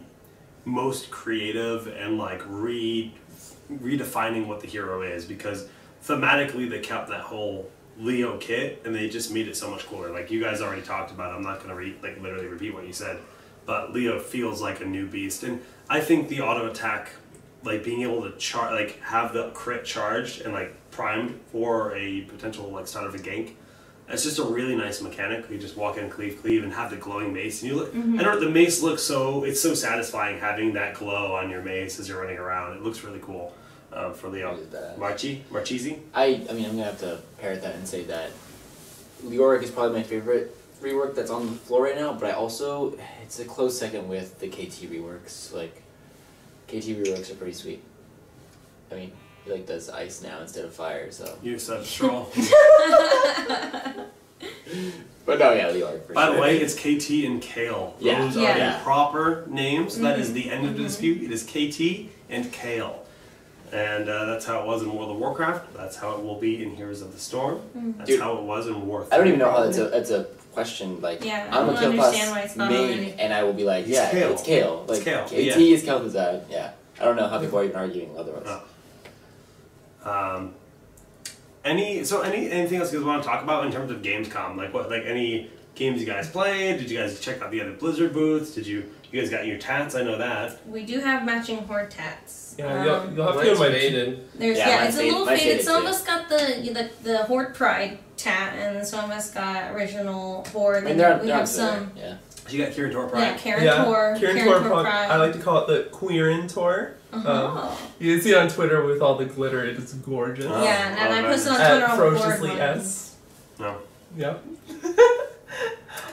most creative and like redefining what the hero is, because thematically they kept that whole Leo kit and they just made it so much cooler. Like you guys already talked about, I'm not gonna literally repeat what you said, but Leo feels like a new beast, and I think the auto attack, like being able to have the crit charged and like primed for a potential like start of a gank. It's just a really nice mechanic. You just walk in, cleave, and have the glowing mace. And you look, I don't know, the mace looks it's so satisfying having that glow on your mace as you're running around. It looks really cool for Leo. Marchese? I mean, I'm gonna have to parrot that and say that Leoric is probably my favorite rework that's on the floor right now. But it's a close second with the KT reworks. Like, KT reworks are pretty sweet. I mean, he like does ice now instead of fire, so. You said stroll. But no, yeah, Leoric for By sure. the way, it's KT and Kale. Yeah. Those are Yeah. the proper names. That is the end of the dispute. It is KT and Kale. And that's how it was in World of Warcraft. That's how it will be in Heroes of the Storm. That's Dude, how it was in War 3. I don't even know how that's a question. Like, Yeah, I'm a I don't Kill understand why Plus it's not main, already. and I will be like, It's yeah, Kale. it's Kale. Like, Kale, KT yeah. is Kel'thuzad. Yeah. I don't know how people are even arguing otherwise. No. Anything else you guys want to talk about in terms of Gamescom? Like any games you guys played? Did you guys check out the other Blizzard booths? Did you guys got your tats? I know that. We do have matching horde tats. Yeah, you'll have to go Mine's to my faded. There's Yeah, it's mine's a little mine's faded. faded Some of too. us got the horde pride tat, and some of us got original horde. I mean, And they're we not have some. Yeah. You got Kieran Tor Yeah, Pride. Karen Tor. Kieran Tor Pride. I like to call it the Queerin Tor. Uh-huh. You can see it on Twitter with all the glitter. It is gorgeous. Oh. Yeah, and I Oh, posted on At Twitter on board ferociously one. S. No. Yep.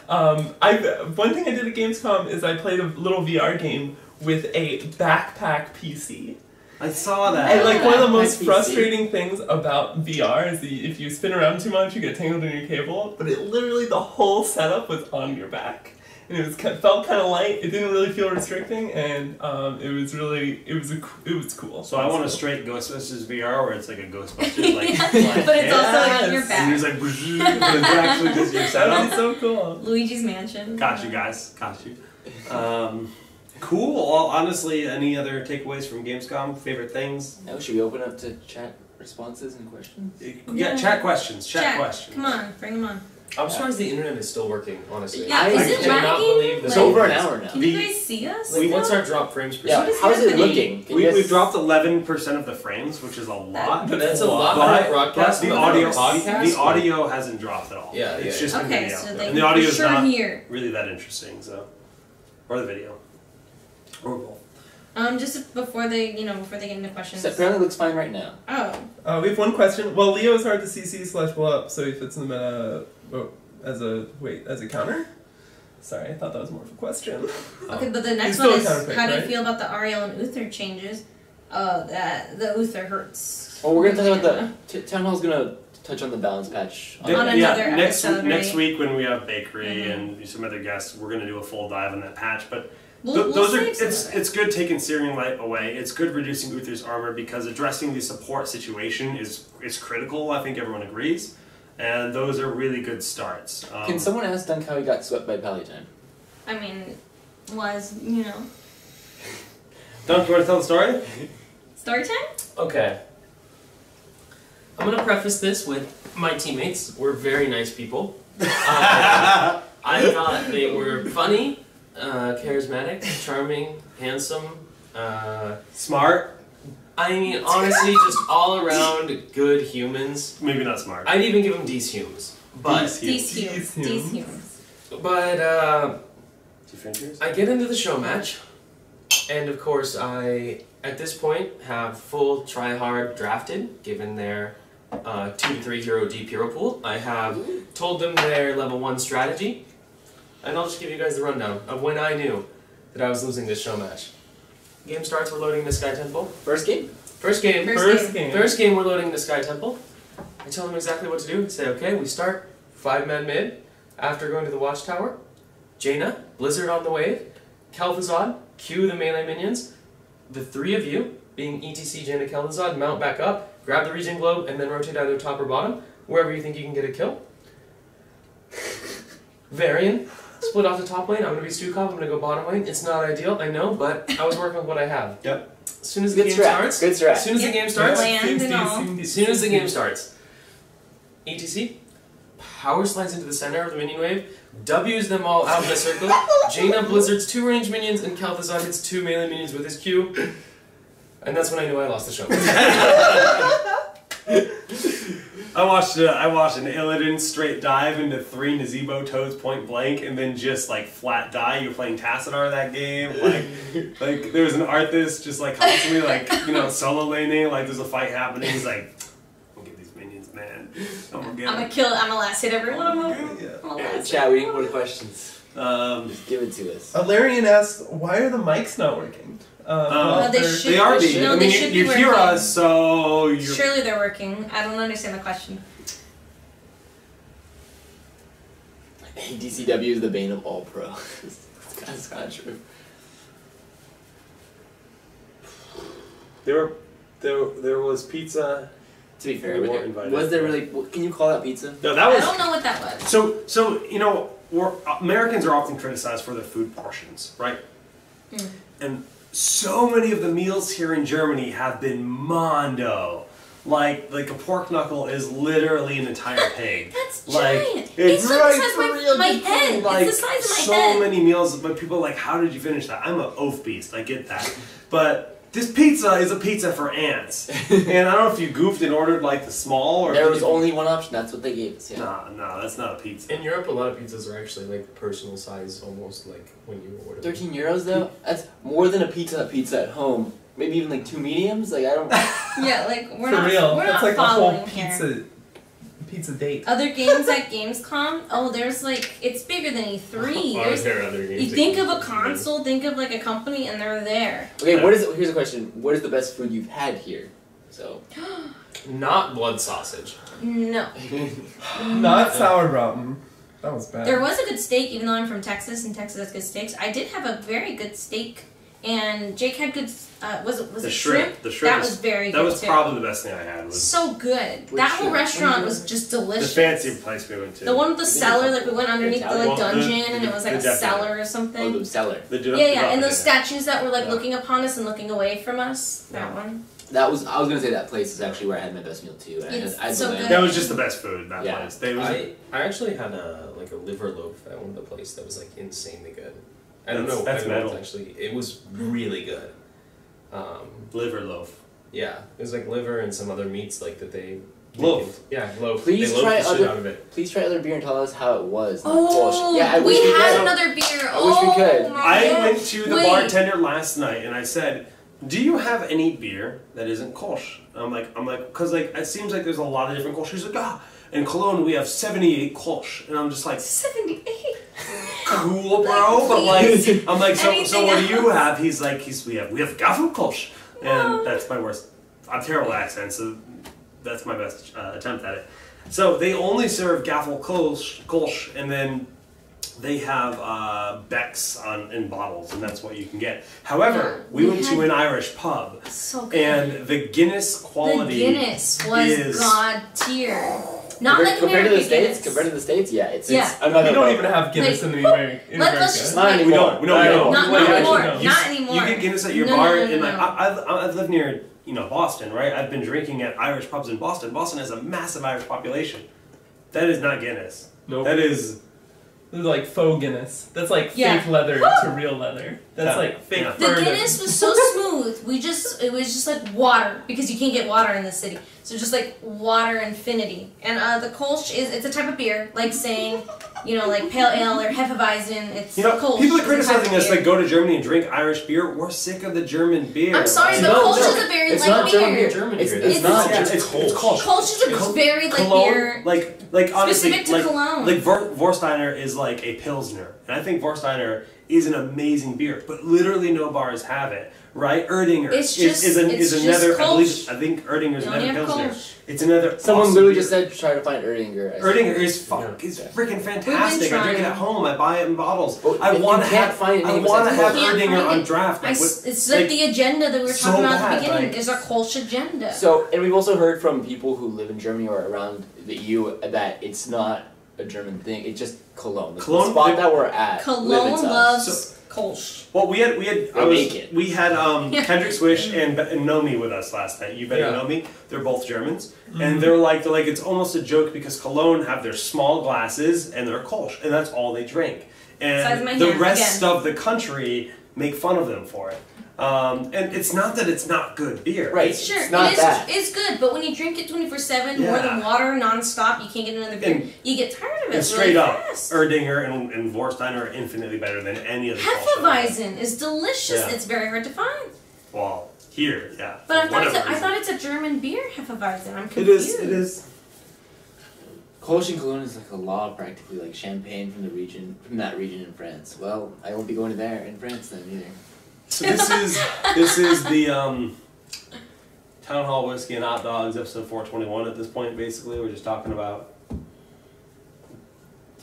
One thing I did at Gamescom is I played a little VR game with a backpack PC. I saw that. And like one of the most Backpack PC. frustrating things about VR is if you spin around too much, you get tangled in your cable. But it literally the whole setup was on your back, and it felt kind of light. It didn't really feel restricting, and it was cool. So I want a straight Ghostbusters VR where it's like a Ghostbusters like. But it's also like on your Yes. And back. there's like, but it's actually just your That setup. would be so cool. Luigi's Mansion. Got you guys. Got you. Cool. Well, honestly, any other takeaways from Gamescom? Favorite things? Now, should we open up to chat responses and questions? Yeah, chat questions. Chat questions. Come on, bring them on. I'm surprised the internet is still working, honestly. Yeah, is I it cannot lagging? believe that It's Like- over an hour now. Can you guys see us? Like, what's our drop frames per Yeah, second? how's it happening? looking? Can you guys- We've dropped 11% of the frames, which is a lot. But that's a lot But for broadcast. the audio, podcast. the audio hasn't dropped at all. Yeah, it's yeah, just been Okay, video. so they and the audio for is sure not here. really that interesting. So, or the video, or both. Just before they get into questions. So apparently looks fine right now. Oh, We have one question. Well, Leo is hard to CC/blow up, so he fits in the meta as a counter. Sorry, I thought that was more of a question. okay, but the next He's still one a is counterpick, how do you right? feel about the Ariel and Uther changes? That the Uther hurts. Well, we're gonna talk about TownHall's gonna touch on the balance patch. On another next episode, next right? week when we have Bakery Mhm. and some other guests, we're gonna do a full dive on that patch. But We'll those save are some of it. it's good taking Searing Light away. It's good reducing Uther's armor because addressing the support situation is critical. I think everyone agrees, and those are really good starts. Can someone ask Dunk how he got swept by Palytime? I mean, Dunk, you want to tell the story? story time? Okay. I'm gonna preface this with my teammates were very nice people. I thought they were funny, charismatic, charming, handsome. Smart, I mean, honestly, just all around good humans. maybe not smart. I'd even give them D's humans. But, These These humans. but Two fingers. I get into the show match, and of course I, at this point, have full try-hard drafted, given their 2 to 3 hero deep hero pool. I have told them their level 1 strategy, and I'll just give you guys the rundown of when I knew that I was losing this show match. Game starts, we're loading the Sky Temple. First game? First game. First game. First game, we're loading the Sky Temple. I tell them exactly what to do. Say, okay, we start 5-man mid. After going to the Watchtower, Jaina, Blizzard on the wave, Kel'thuzad, Q the melee minions. The 3 of you, being ETC, Jaina, Kel'thuzad, mount back up, grab the Regen Globe, and then rotate either top or bottom, wherever you think you can get a kill. Varian, split off the top lane. I'm going to be Stukov, I'm going to go bottom lane. It's not ideal, I know, but I was working with what I have. Yep. As soon as the Good game strat. starts, Good strat. as soon as the game starts, Land and all. as soon as the game starts, ETC power slides into the center of the minion wave, W's them all out of the circle. Jaina blizzards 2 ranged minions, and Kel'Thuzad hits 2 melee minions with his Q. And that's when I knew I lost the show. I watched an Illidan straight dive into 3 Nazebo toads point blank, and then just like flat die. You're playing Tassadar that game, like there was an Arthas just like constantly like solo laning. Like there's a fight happening. He's like, "I'll get these minions, man. I'm gonna get I'm them." gonna last hit every one of them. Yeah. I'm gonna Yeah, last chat, we need more questions. Just Give it to us. Larian asks, why are the mics not working? they they're- should- they are they being. should- no, I they mean, should be you hear working. us, so you're. Surely they're working. I don't understand the question. DCW is the bane of all pro. That's kind of true. They were There was pizza. To be fair, We weren't invited. was there really? Can you call that pizza? No, that I was. don't know what that was. So you know, Americans are often criticized for their food portions, right? And so many of the meals here in Germany have been mondo. Like a pork knuckle is literally an entire pig. That's like, giant. It's like right the size for of real my good head. food. Like, It's the size of my so head. many meals, but people are like, how did you finish that? I'm an oaf beast. I get that, but. This pizza is a pizza for ants, and I don't know if you goofed and ordered like the small or. There was only one option. That's what they gave us. Yeah. No, that's not a pizza. In Europe, a lot of pizzas are actually like personal size, almost like when you order. 13 euros though. That's more than a pizza at home. Maybe even like 2 mediums. Like I don't. Yeah, like we're For not. real. We're That's not like a whole following here. pizza date. Other games at Gamescom, there's like, it's bigger than E3. Are There's, there other games you that think you of a can- console, think of like a company, and they're there. Okay, here's a question. What is the best food you've had here? So. Not blood sausage. No. Not sauerbraten. That was bad. There was a good steak, even though I'm from Texas, and Texas has good steaks. I did have a very good steak, and Jake had good, was The it shrimp. The shrimp. That was very good That was too. probably the best thing I had. Was So good. Which That whole shrimp? restaurant What was just the delicious. fancy place we went to. The one with the Is it cellar, the- like we went underneath the Italian? like Well, dungeon, and it was like the a Japanese. cellar or Oh, something. the cellar. Yeah, and those statues that were like Yeah. looking upon us and looking away from us. That Yeah. one. I was gonna say that place is actually where I had my best meal too. And It's I had so the lamb. good. That was just the best food. That Yeah. place. They was I actually had a liver loaf at one of the places that was like insanely good. I don't know. That's I don't know metal. if actually, it was really good. liver loaf. Yeah, it was like liver and some other meats like that they. Loaf. Yeah, loaf. Please they loaf try the shit other- out of it. Please try other beer and tell us how it was. Oh, yeah, I we wish we had could. another beer. I wish we could. My I God. went to the Wait. bartender last night and I said, "Do you have any beer that isn't Kolsch?" I'm like, because like it seems like there's a lot of different Kolsch. She's like, "Ah, in Cologne we have 78 Kolsch," and I'm just like, 78. "Cool, bro," but like, I'm like, "So Anything what do you else? have?" He's like, we have Gaffel Kolsch, and No. that's my worst. I'm terrible at accent, so that's my best attempt at it. So they only serve Gaffel Kolsch, and then they have Beck's in bottles, and that's what you can get. However, Yeah, we we went to had- an Irish pub, So good. and the Guinness quality The Guinness was is god tier. Not compared, like compared to the American States, Guinness. compared to the States, yeah, it's Yeah. another We don't level. even have Guinness Like, in America. let's just- Not Wait, anymore. we don't. Not anymore. Not Wait, anymore. actually, no. Not anymore. You get Guinness at your No, bar, no, no, and like no. I've lived near Boston, right? I've been drinking at Irish pubs in Boston. Boston has a massive Irish population. That is not Guinness. Nope. That is This is like faux Guinness. That's like Yeah. fake leather to real leather. That's Yeah. like fake Yeah. The fur. Guinness was so smooth. It was just like water because you can't get water in the city. So just like water infinity. And the Kolsch it's a type of beer, like saying, like pale ale or Hefeweizen. It's Kolsch. people are is a type criticizing of us beer. like go to Germany and drink Irish beer. We're sick of the German beer. I'm sorry, the No, Kolsch no, is a very it's light not German beer. beer. German It's, beer. it's It's not. Yeah, It's it's Kolsch. Kolsch. Kolsch is a very light Cologne, beer. like honestly, Specific to like Cologne. Vorsteiner is like a pilsner, and I think Vorsteiner is an amazing beer, but literally no bars have it, right? Erdinger It's just- is it's just another. Kolsch. I think Erdinger is You only another have pilsner. Kolsch. It's another. Someone awesome literally beer. just said try to find Erdinger. Erdinger is Yeah. is freaking fantastic. I drink it trying. at home. I buy it in bottles. Well, I if you want to can't have. find I anything want to besides have Kolsch. Erdinger Can't on find draft. Like, It's like the agenda that we were so talking about at bad, the beginning. like- There's our Kolsch agenda. So, and we've also heard from people who live in Germany or around the EU that it's not a German thing. It's just Cologne. The Cologne- spot that we're at. Cologne limits us. loves Kolsch. well, we had They make it. we had Yeah. Kendrick Swish and Nomi with us last night. You better Yeah. know me. They're both Germans, and they're like it's almost a joke because Cologne have their small glasses and their Kolsch, and that's all they drink. Size of my And the hand, rest again. of the country make fun of them for it. And it's not that it's not good beer. Right. Sure, It's not that. It's good, but when you drink it 24/7, more Yeah. than water, nonstop, you can't get another beer. And- You get tired of it And straight really up, fast. Erdinger and Vorsteiner are infinitely better than any other Kolsch. Hefeweizen is delicious. Yeah. It's very hard to find. Well, here, yeah. But I for thought, whatever I reason. thought it's a German beer, Hefeweizen. I'm It confused. is. Kolsch and Cologne is like a law, practically like champagne from that region in France. Well, I won't be going to there in France then either. So this is the Town Hall Whiskey and Hot Dogs episode 421 at this point. Basically, we're just talking about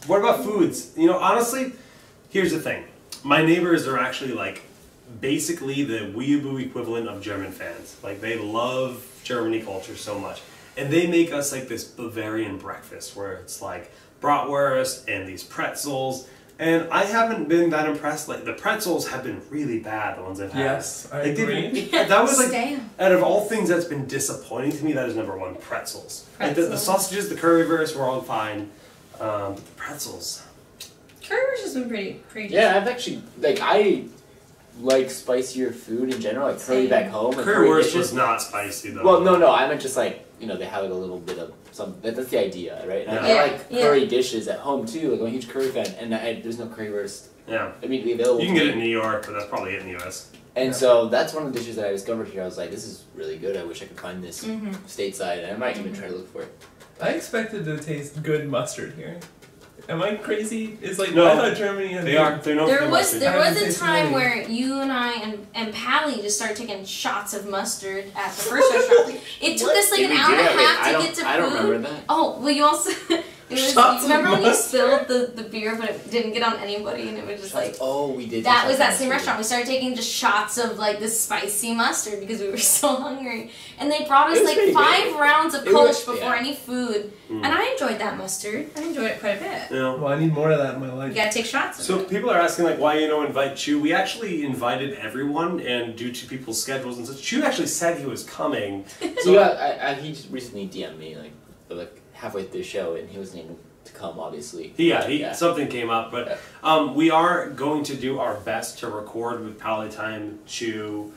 what about foods. Honestly, here's the thing. My neighbors are actually like basically the weeaboo equivalent of German fans. Like, they love Germany culture so much. And they make us like this Bavarian breakfast where it's like bratwurst and these pretzels. And I haven't been that impressed. Like, the pretzels have been really bad, the ones I've had. Yes, I agree. That was like, Damn. out of all things that's been disappointing to me, that is number one, pretzels. Like, the sausages, the currywurst were all fine. But the pretzels. Currywurst has been pretty Yeah, I've actually, like, I like spicier food in general, like curry back home. And Currywurst was not spicy, though. Well, no, I meant just like, you know, they have like a little bit of some, that's the idea, right? And Yeah. I like curry dishes at home too, like I'm a huge curry fan, and there's no currywurst Yeah. immediately available. You can get it in New York, but that's probably it in the US. And so that's one of the dishes that I discovered here. I was like, this is really good. I wish I could find this stateside, and I might even try to look for it. I expected to taste good mustard here. Am I crazy? It's like, No. I thought Germany had They're known for There their was mustard. a time where you and I and Pally just started taking shots of mustard at the first restaurant. It took us like Did an we hour do and a that? half Wait, to get to food. I don't remember that. Oh, well, you also Shots of remember when you mustard? spilled the beer, but it didn't get on anybody, and it was just like Oh, we did. that do was that something same else. restaurant. We started taking just shots of like this spicy mustard because we were so hungry, and they brought us It was like pretty 5 good. rounds of It was- Kolsch before yeah. any food, and I enjoyed that mustard. I enjoyed it quite a bit. Yeah. Well, I need more of that in my life. You gotta take shots of So it. people are asking like why you don't invite Chu. We actually invited everyone, and due to people's schedules and such, Chu actually said he was coming. So yeah, he just recently DM'd me like halfway through the show, and he wasn't able to come, obviously. Yeah, something came up, but we are going to do our best to record with Palatine, Chu,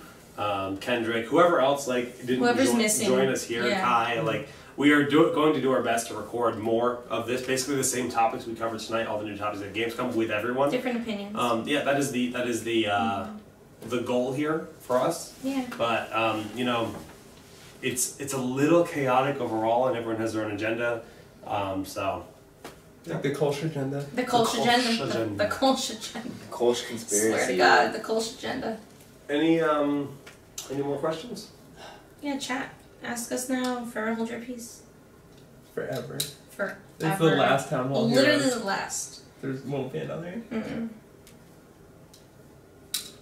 Kendrick, whoever else like didn't Whoever's missing. join us here, Yeah. Kai. Like, we are going to do our best to record more of this, basically the same topics we covered tonight, all the new topics at Gamescom with everyone. Different opinions. Yeah, that is the goal here for us. Yeah. But you know, it's a little chaotic overall, and everyone has their own agenda. So. Like the culture agenda. The Kolsch agenda. Kolsch agenda. The Kolsch agenda. Kolsch conspiracy. Swear to God, the Kolsch agenda. Any more questions? Yeah, chat. Ask us now. Forever hold your peace. Forever. Forever. It's the last town hall. Literally Heroes. the last. There won't be another. Mm-mm.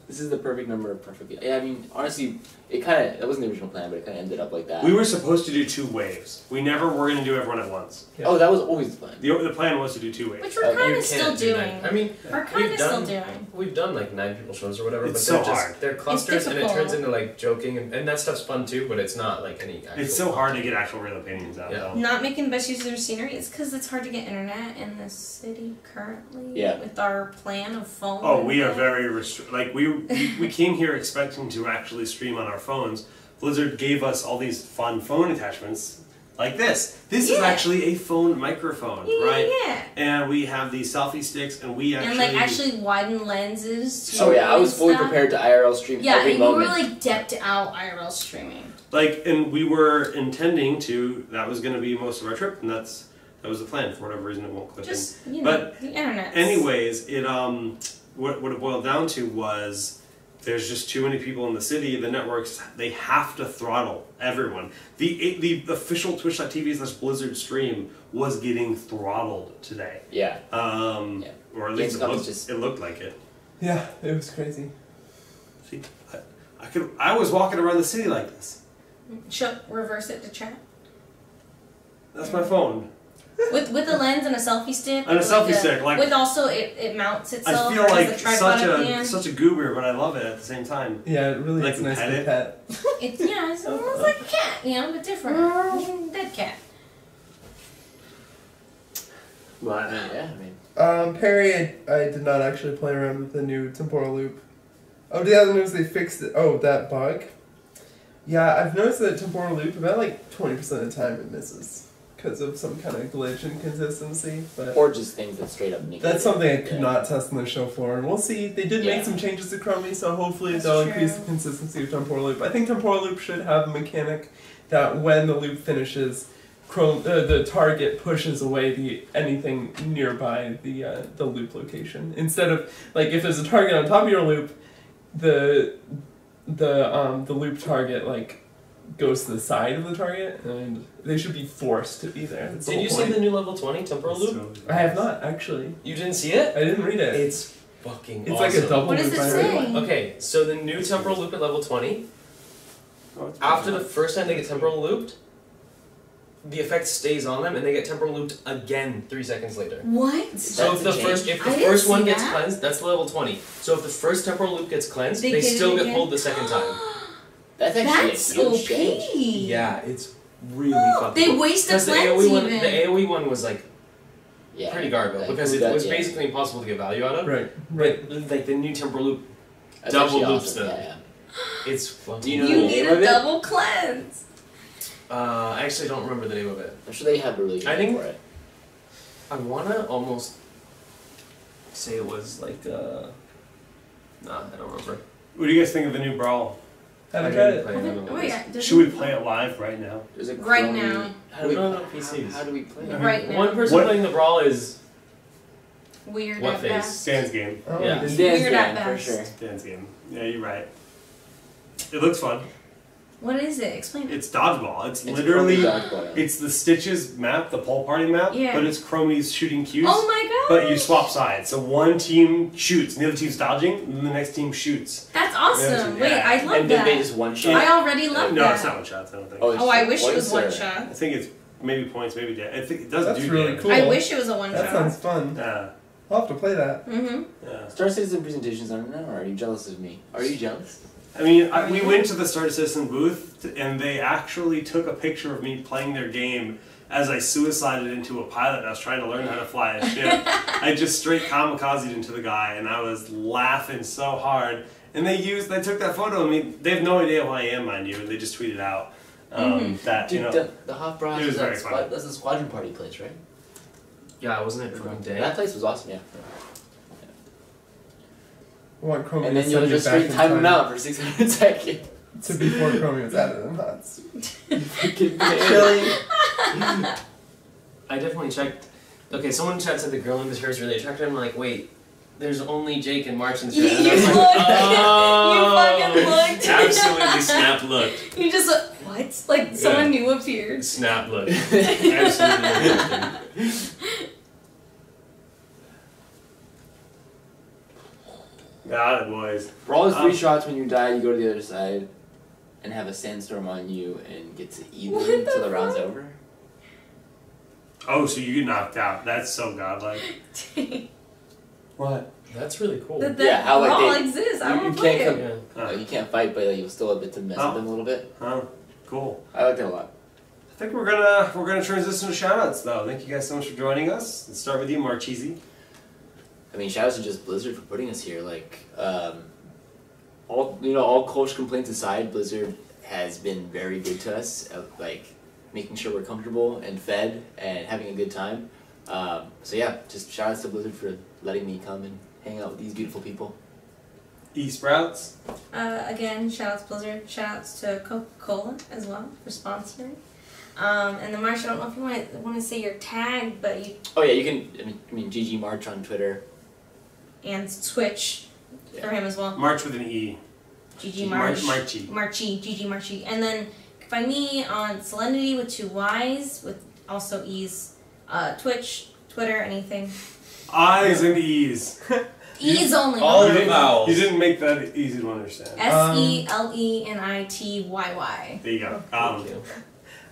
This is the perfect number of perfect. Yeah, I mean, honestly, that wasn't the original plan, but it kind of ended up like that. We were supposed to do 2 waves. We never were going to do everyone at once. Yeah. Oh, that was always the plan. The plan was to do 2 waves. Which we're kind You of still can't do doing. that. I mean, We're kind of we've still done- doing. we've done like 9 people shows or whatever, It's but so they're just hard. they're clusters and it difficult. turns into like joking and that stuff's fun too, but it's not like any actual It's so fun. hard to get actual real opinions out, Yeah. though. Not making the best use of their scenery is because it's hard to get internet in this city currently. Yeah. With our plan of phone. Oh, we are internet. very like we came here expecting to actually stream on our phones. Blizzard gave us all these fun phone attachments like this. This is Yeah. actually a phone microphone, right? Yeah. And we have these selfie sticks, and we And like actually widen lenses. Too Oh yeah, I was and fully stuff. prepared to IRL stream Yeah, every and we were moment. like decked out IRL streaming. like, and we were intending to. That was going to be most of our trip, and that was the plan. For whatever reason, it won't clip in. Just you know, But the internet. anyways, it what it boiled down to was there's just too many people in the city. The networks, they have to throttle everyone. The official Twitch.tv/Blizzard stream was getting throttled today. Yeah. Or at least Gamescom it looked like it. Yeah, it was crazy. See, I was walking around the city like this. Reverse it to chat. That's my phone. With a lens and a selfie stick. And a with selfie stick, like- with also it mounts itself. I feel or has like a tripod at the end. such a goober, but I love it at the same time. Yeah, it really Like is nice pet to it? pet. It's it's almost like a cat, you know, but different. Dead cat. But Yeah, I mean. Perry, I did not actually play around with the new temporal loop. Oh, the other news, they fixed it. Oh, that bug? Yeah, I've noticed that temporal loop, about like 20% of the time it misses. Because of some kind of glitch inconsistency. But Or just things that straight up negate. that's something I could Yeah. not test on the show floor. And we'll see. They did Yeah. make some changes to Chromie, so hopefully That's they'll true. increase the consistency of temporal loop. I think temporal loop should have a mechanic that when the loop finishes, the target pushes away anything nearby the loop location. Instead of like if there's a target on top of your loop, the loop target like goes to the side of the target, and they should be forced to be there. That's the Did whole you see point. the new level 20 temporal loop? I have not actually. You didn't see it? I didn't read it. It's fucking It's awesome. like a double What does loop. it I say? read. Okay, so the new temporal loop at level 20, Oh, it's after the pretty first time they get temporal looped, the effect stays on them and they get temporal looped again 3 seconds later. What? So if the That's a first change. if the I didn't first one see gets that. cleansed, that's level 20. So if the first temporal loop gets cleansed, They they get it still get again? pulled the second time. That's actually That's a huge OP. change. Yeah, it's really fucking They cool. waste the 'Cause the cleanse AoE one, even. the AoE one was like Yeah. pretty garbo Like, because who it does- was yeah. basically impossible to get value out of. Right, right. But like the new temporal loop, That's double actually loops awesome. them. Yeah, it's fucking. Do you know You the need name a of it? double cleanse. I actually don't remember the name of it. I'm sure they have a really good I name think- for it. I wanna almost say it was like nah, I don't remember. What do you guys think of the new Brawl? Haven't I tried didn't it. play it, I don't know what it is. Wait, Should we play it live right now? There's a Right Chromie- now. How do we, No, no, how- PCs. How do we play I it? mean, Right now. One person What- playing the brawl is Weird What at face? best. Dan's game. Oh, Yeah. this- Dan's Weird at game, for best. sure. Dan's game. Yeah, you're right. It looks fun. What is it? Explain it. It's dodgeball. It's It's literally Chromie dodgeball, yeah. it's the Stitches map, the pole party map, Yeah. but it's Chromie's shooting cues. Oh my god! But you swap sides. So one team shoots, and the other team's dodging, and then the next team shoots. That's awesome. Yeah. Wait, I love And then that. they just one shot. I already love No, that. it's not one shots. I don't think. it's Oh, I just wish it was points, one or- shot. I think it's maybe points, maybe I think it does That's do really damage. cool. I wish it was a one That shot. sounds fun. Yeah, I'll have to play that. Mm-hmm. yeah. Star Citizen presentations aren't now, or are you jealous of me? Are you jealous? I mean, we went to the Star Citizen booth, and they actually took a picture of me playing their game as I suicided into a pilot. And I was trying to learn how to fly a ship. I just straight kamikazed into the guy, and I was laughing so hard. And they took that photo of me. They have no idea who I am, mind you, and they just tweeted out that, Dude, you know. the Hot Bros it was is very that fun. that's the squadron party place, right? yeah, wasn't it fucking day? That place was awesome, yeah. I want Chromie And to then you'll send you just back straight in time them time out for 600 seconds. to before Chromie was added in HUDs. Freaking Chilling. I definitely checked. Okay, someone in chat said the girl in this hair is really attractive. I'm like, wait, there's only Jake and March in this You hair. And I was like, looked. oh, You fucking looked. Absolutely snap looked. You just what? Like someone new appeared. Snap looked. Absolutely looked. Got it, boys. Brawl is 3 shots. When you die, you go to the other side and have a sandstorm on you and get to eat What them the until the round's fuck? over. Oh, so you get knocked out. That's so godlike. What? That's really cool. That Yeah, how, like, all they- exists. I you want to play can't it. Yeah. You can't fight, but like, you'll still have to mess Oh. with them a little bit. Huh? Cool. I like that a lot. I think we're gonna transition to shoutouts though. Thank you guys so much for joining us. Let's start with you, Marchese. I mean, shout out to just Blizzard for putting us here. Like, all culture complaints aside, Blizzard has been very good to us. Like, making sure we're comfortable and fed and having a good time. So yeah, just shout outs to Blizzard for letting me come and hang out with these beautiful people. E-Sprouts. Again, shout outs Blizzard. Shout outs to Coca-Cola as well for sponsoring. And then Marsh, I don't know if you want to say your tag, but you Oh yeah, you can. I mean, GG March on Twitter. and Twitch for him as well. March with an E. GG March. Marchie. Marchie. GG Marchie. And then you can find me on Solemnity with 2 Y's with also E's. Twitch, Twitter, anything. Eyes and E's. E's only. All You the didn't- vowels. You didn't make that easy to understand. SELENITYY. There you go. Thank you.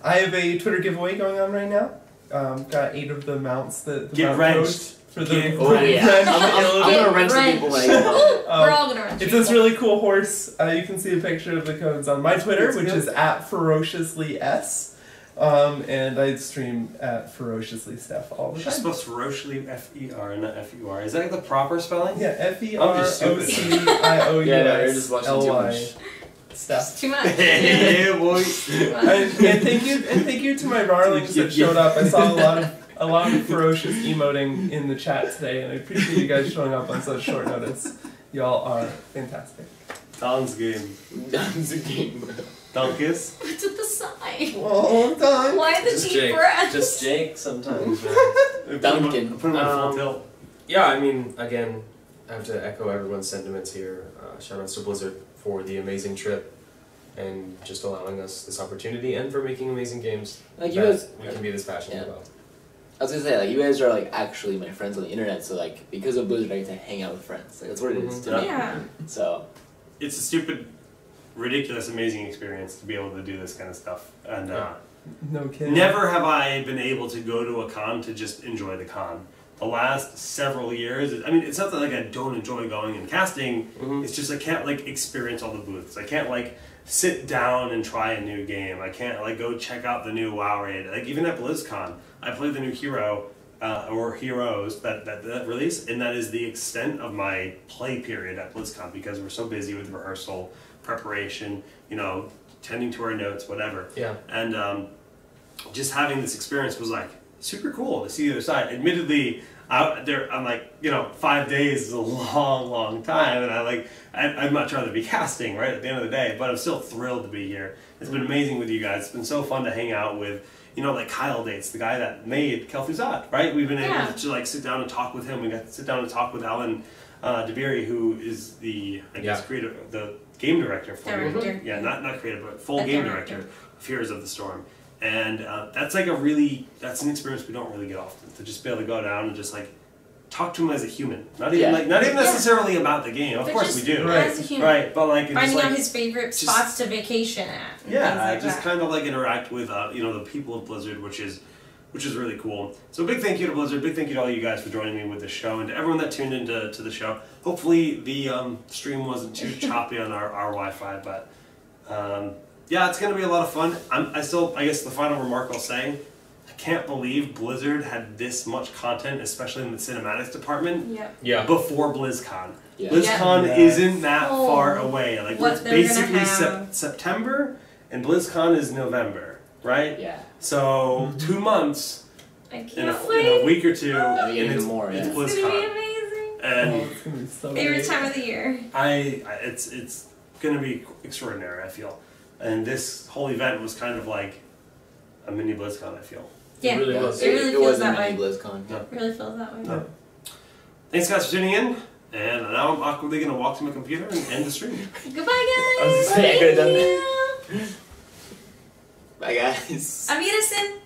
I have a Twitter giveaway going on right now. Got 8 of the mounts that the Get mount wrenched. codes for the Get Oh yeah, I'm gonna rent some Get people when I get home. We're all gonna run. It's this really cool horse. You can see a picture of the codes on my Twitter, which is @ferociouslyS. And I stream at @ferociouslySteph all the She's time. supposed to ferociously F-E-R, not F-U-R. Is that the proper spelling? Yeah, I'm just stupid. FEROCIOUS. Yeah, no, you're just watching too much. Steph. Too much. Yeah, boy. And thank you to my darlings that showed up. I saw a lot of ferocious emoting in the chat today, and I appreciate you guys showing up on such short notice. Y'all are fantastic. Don's game. It's a game. Dunkus. What's at the side? Well done. Why the Just deep Jake. breaths? Just Jake sometimes, man. Duncan. Put him on full tilt. Yeah, I mean, again, I have to echo everyone's sentiments here. Shout outs to Blizzard for the amazing trip and just allowing us this opportunity and for making amazing games Like you that guys, we can be this passionate Yeah. about. I was gonna say, like, you guys are like actually my friends on the internet, so like because of Blizzard, I get to hang out with friends. Like that's what it is to me. Yeah. So It's a stupid, ridiculous, amazing experience to be able to do this kind of stuff. And No kidding. never have I been able to go to a con to just enjoy the con. The last several years, I mean, it's not that like I don't enjoy going and casting. It's just I can't like experience all the booths. I can't like sit down and try a new game. I can't like go check out the new WoW raid. Like even at BlizzCon, I played the new hero or heroes that release, and that is the extent of my play period at BlizzCon because we're so busy with rehearsal, preparation, you know, tending to our notes, whatever. Yeah. And just having this experience was like super cool to see the other side. Admittedly, I'm like, you know, 5 days is a long time, and I'd much rather be casting, right, at the end of the day, but I'm still thrilled to be here. It's been amazing with you guys. It's been so fun to hang out with, you know, like Kyle Dates, the guy that made Kel'thuzad, right? We've been able to like sit down and talk with him. We got to sit down and talk with Alan DeBerry, who is the, I guess, creative, the game director for Director. not creative, but full game director of Heroes of the Storm. And that's like that's an experience we don't really get often, to just be able to go down and just like talk to him as a human, not even necessarily about the game. Of But course just we do, as a human. right? But like Finding just, out like, his favorite spots to vacation at. And yeah, things like just that. kind of like interact with you know, the people of Blizzard, which is really cool. So big thank you to Blizzard, big thank you to all you guys for joining me with the show, and to everyone that tuned into the show. Hopefully the stream wasn't too choppy on our Wi-Fi, but yeah, it's going to be a lot of fun. I guess the final remark I'll say, I can't believe Blizzard had this much content, especially in the cinematics department, Yeah. before BlizzCon. Yeah. BlizzCon isn't that far away. Like, What it's they're gonna basically have. September, and BlizzCon is November, right? Yeah. So 2 months I in can't a wait. week or two, and even it's, more, it's yeah. It's gonna be BlizzCon. amazing. And it's gonna be so Favorite great. time of the year. it's going to be extraordinary, I feel. And this whole event was kind of like a mini BlizzCon, I feel. Yeah, It really was. It really It feels was a that mini way. BlizzCon. Yeah. It really feels that way. Yeah. Thanks guys for tuning in, and now I'm awkwardly going to walk to my computer and end the stream. Goodbye, guys. I was gonna say, I could've done Thank you. Bye guys. I'm Edison.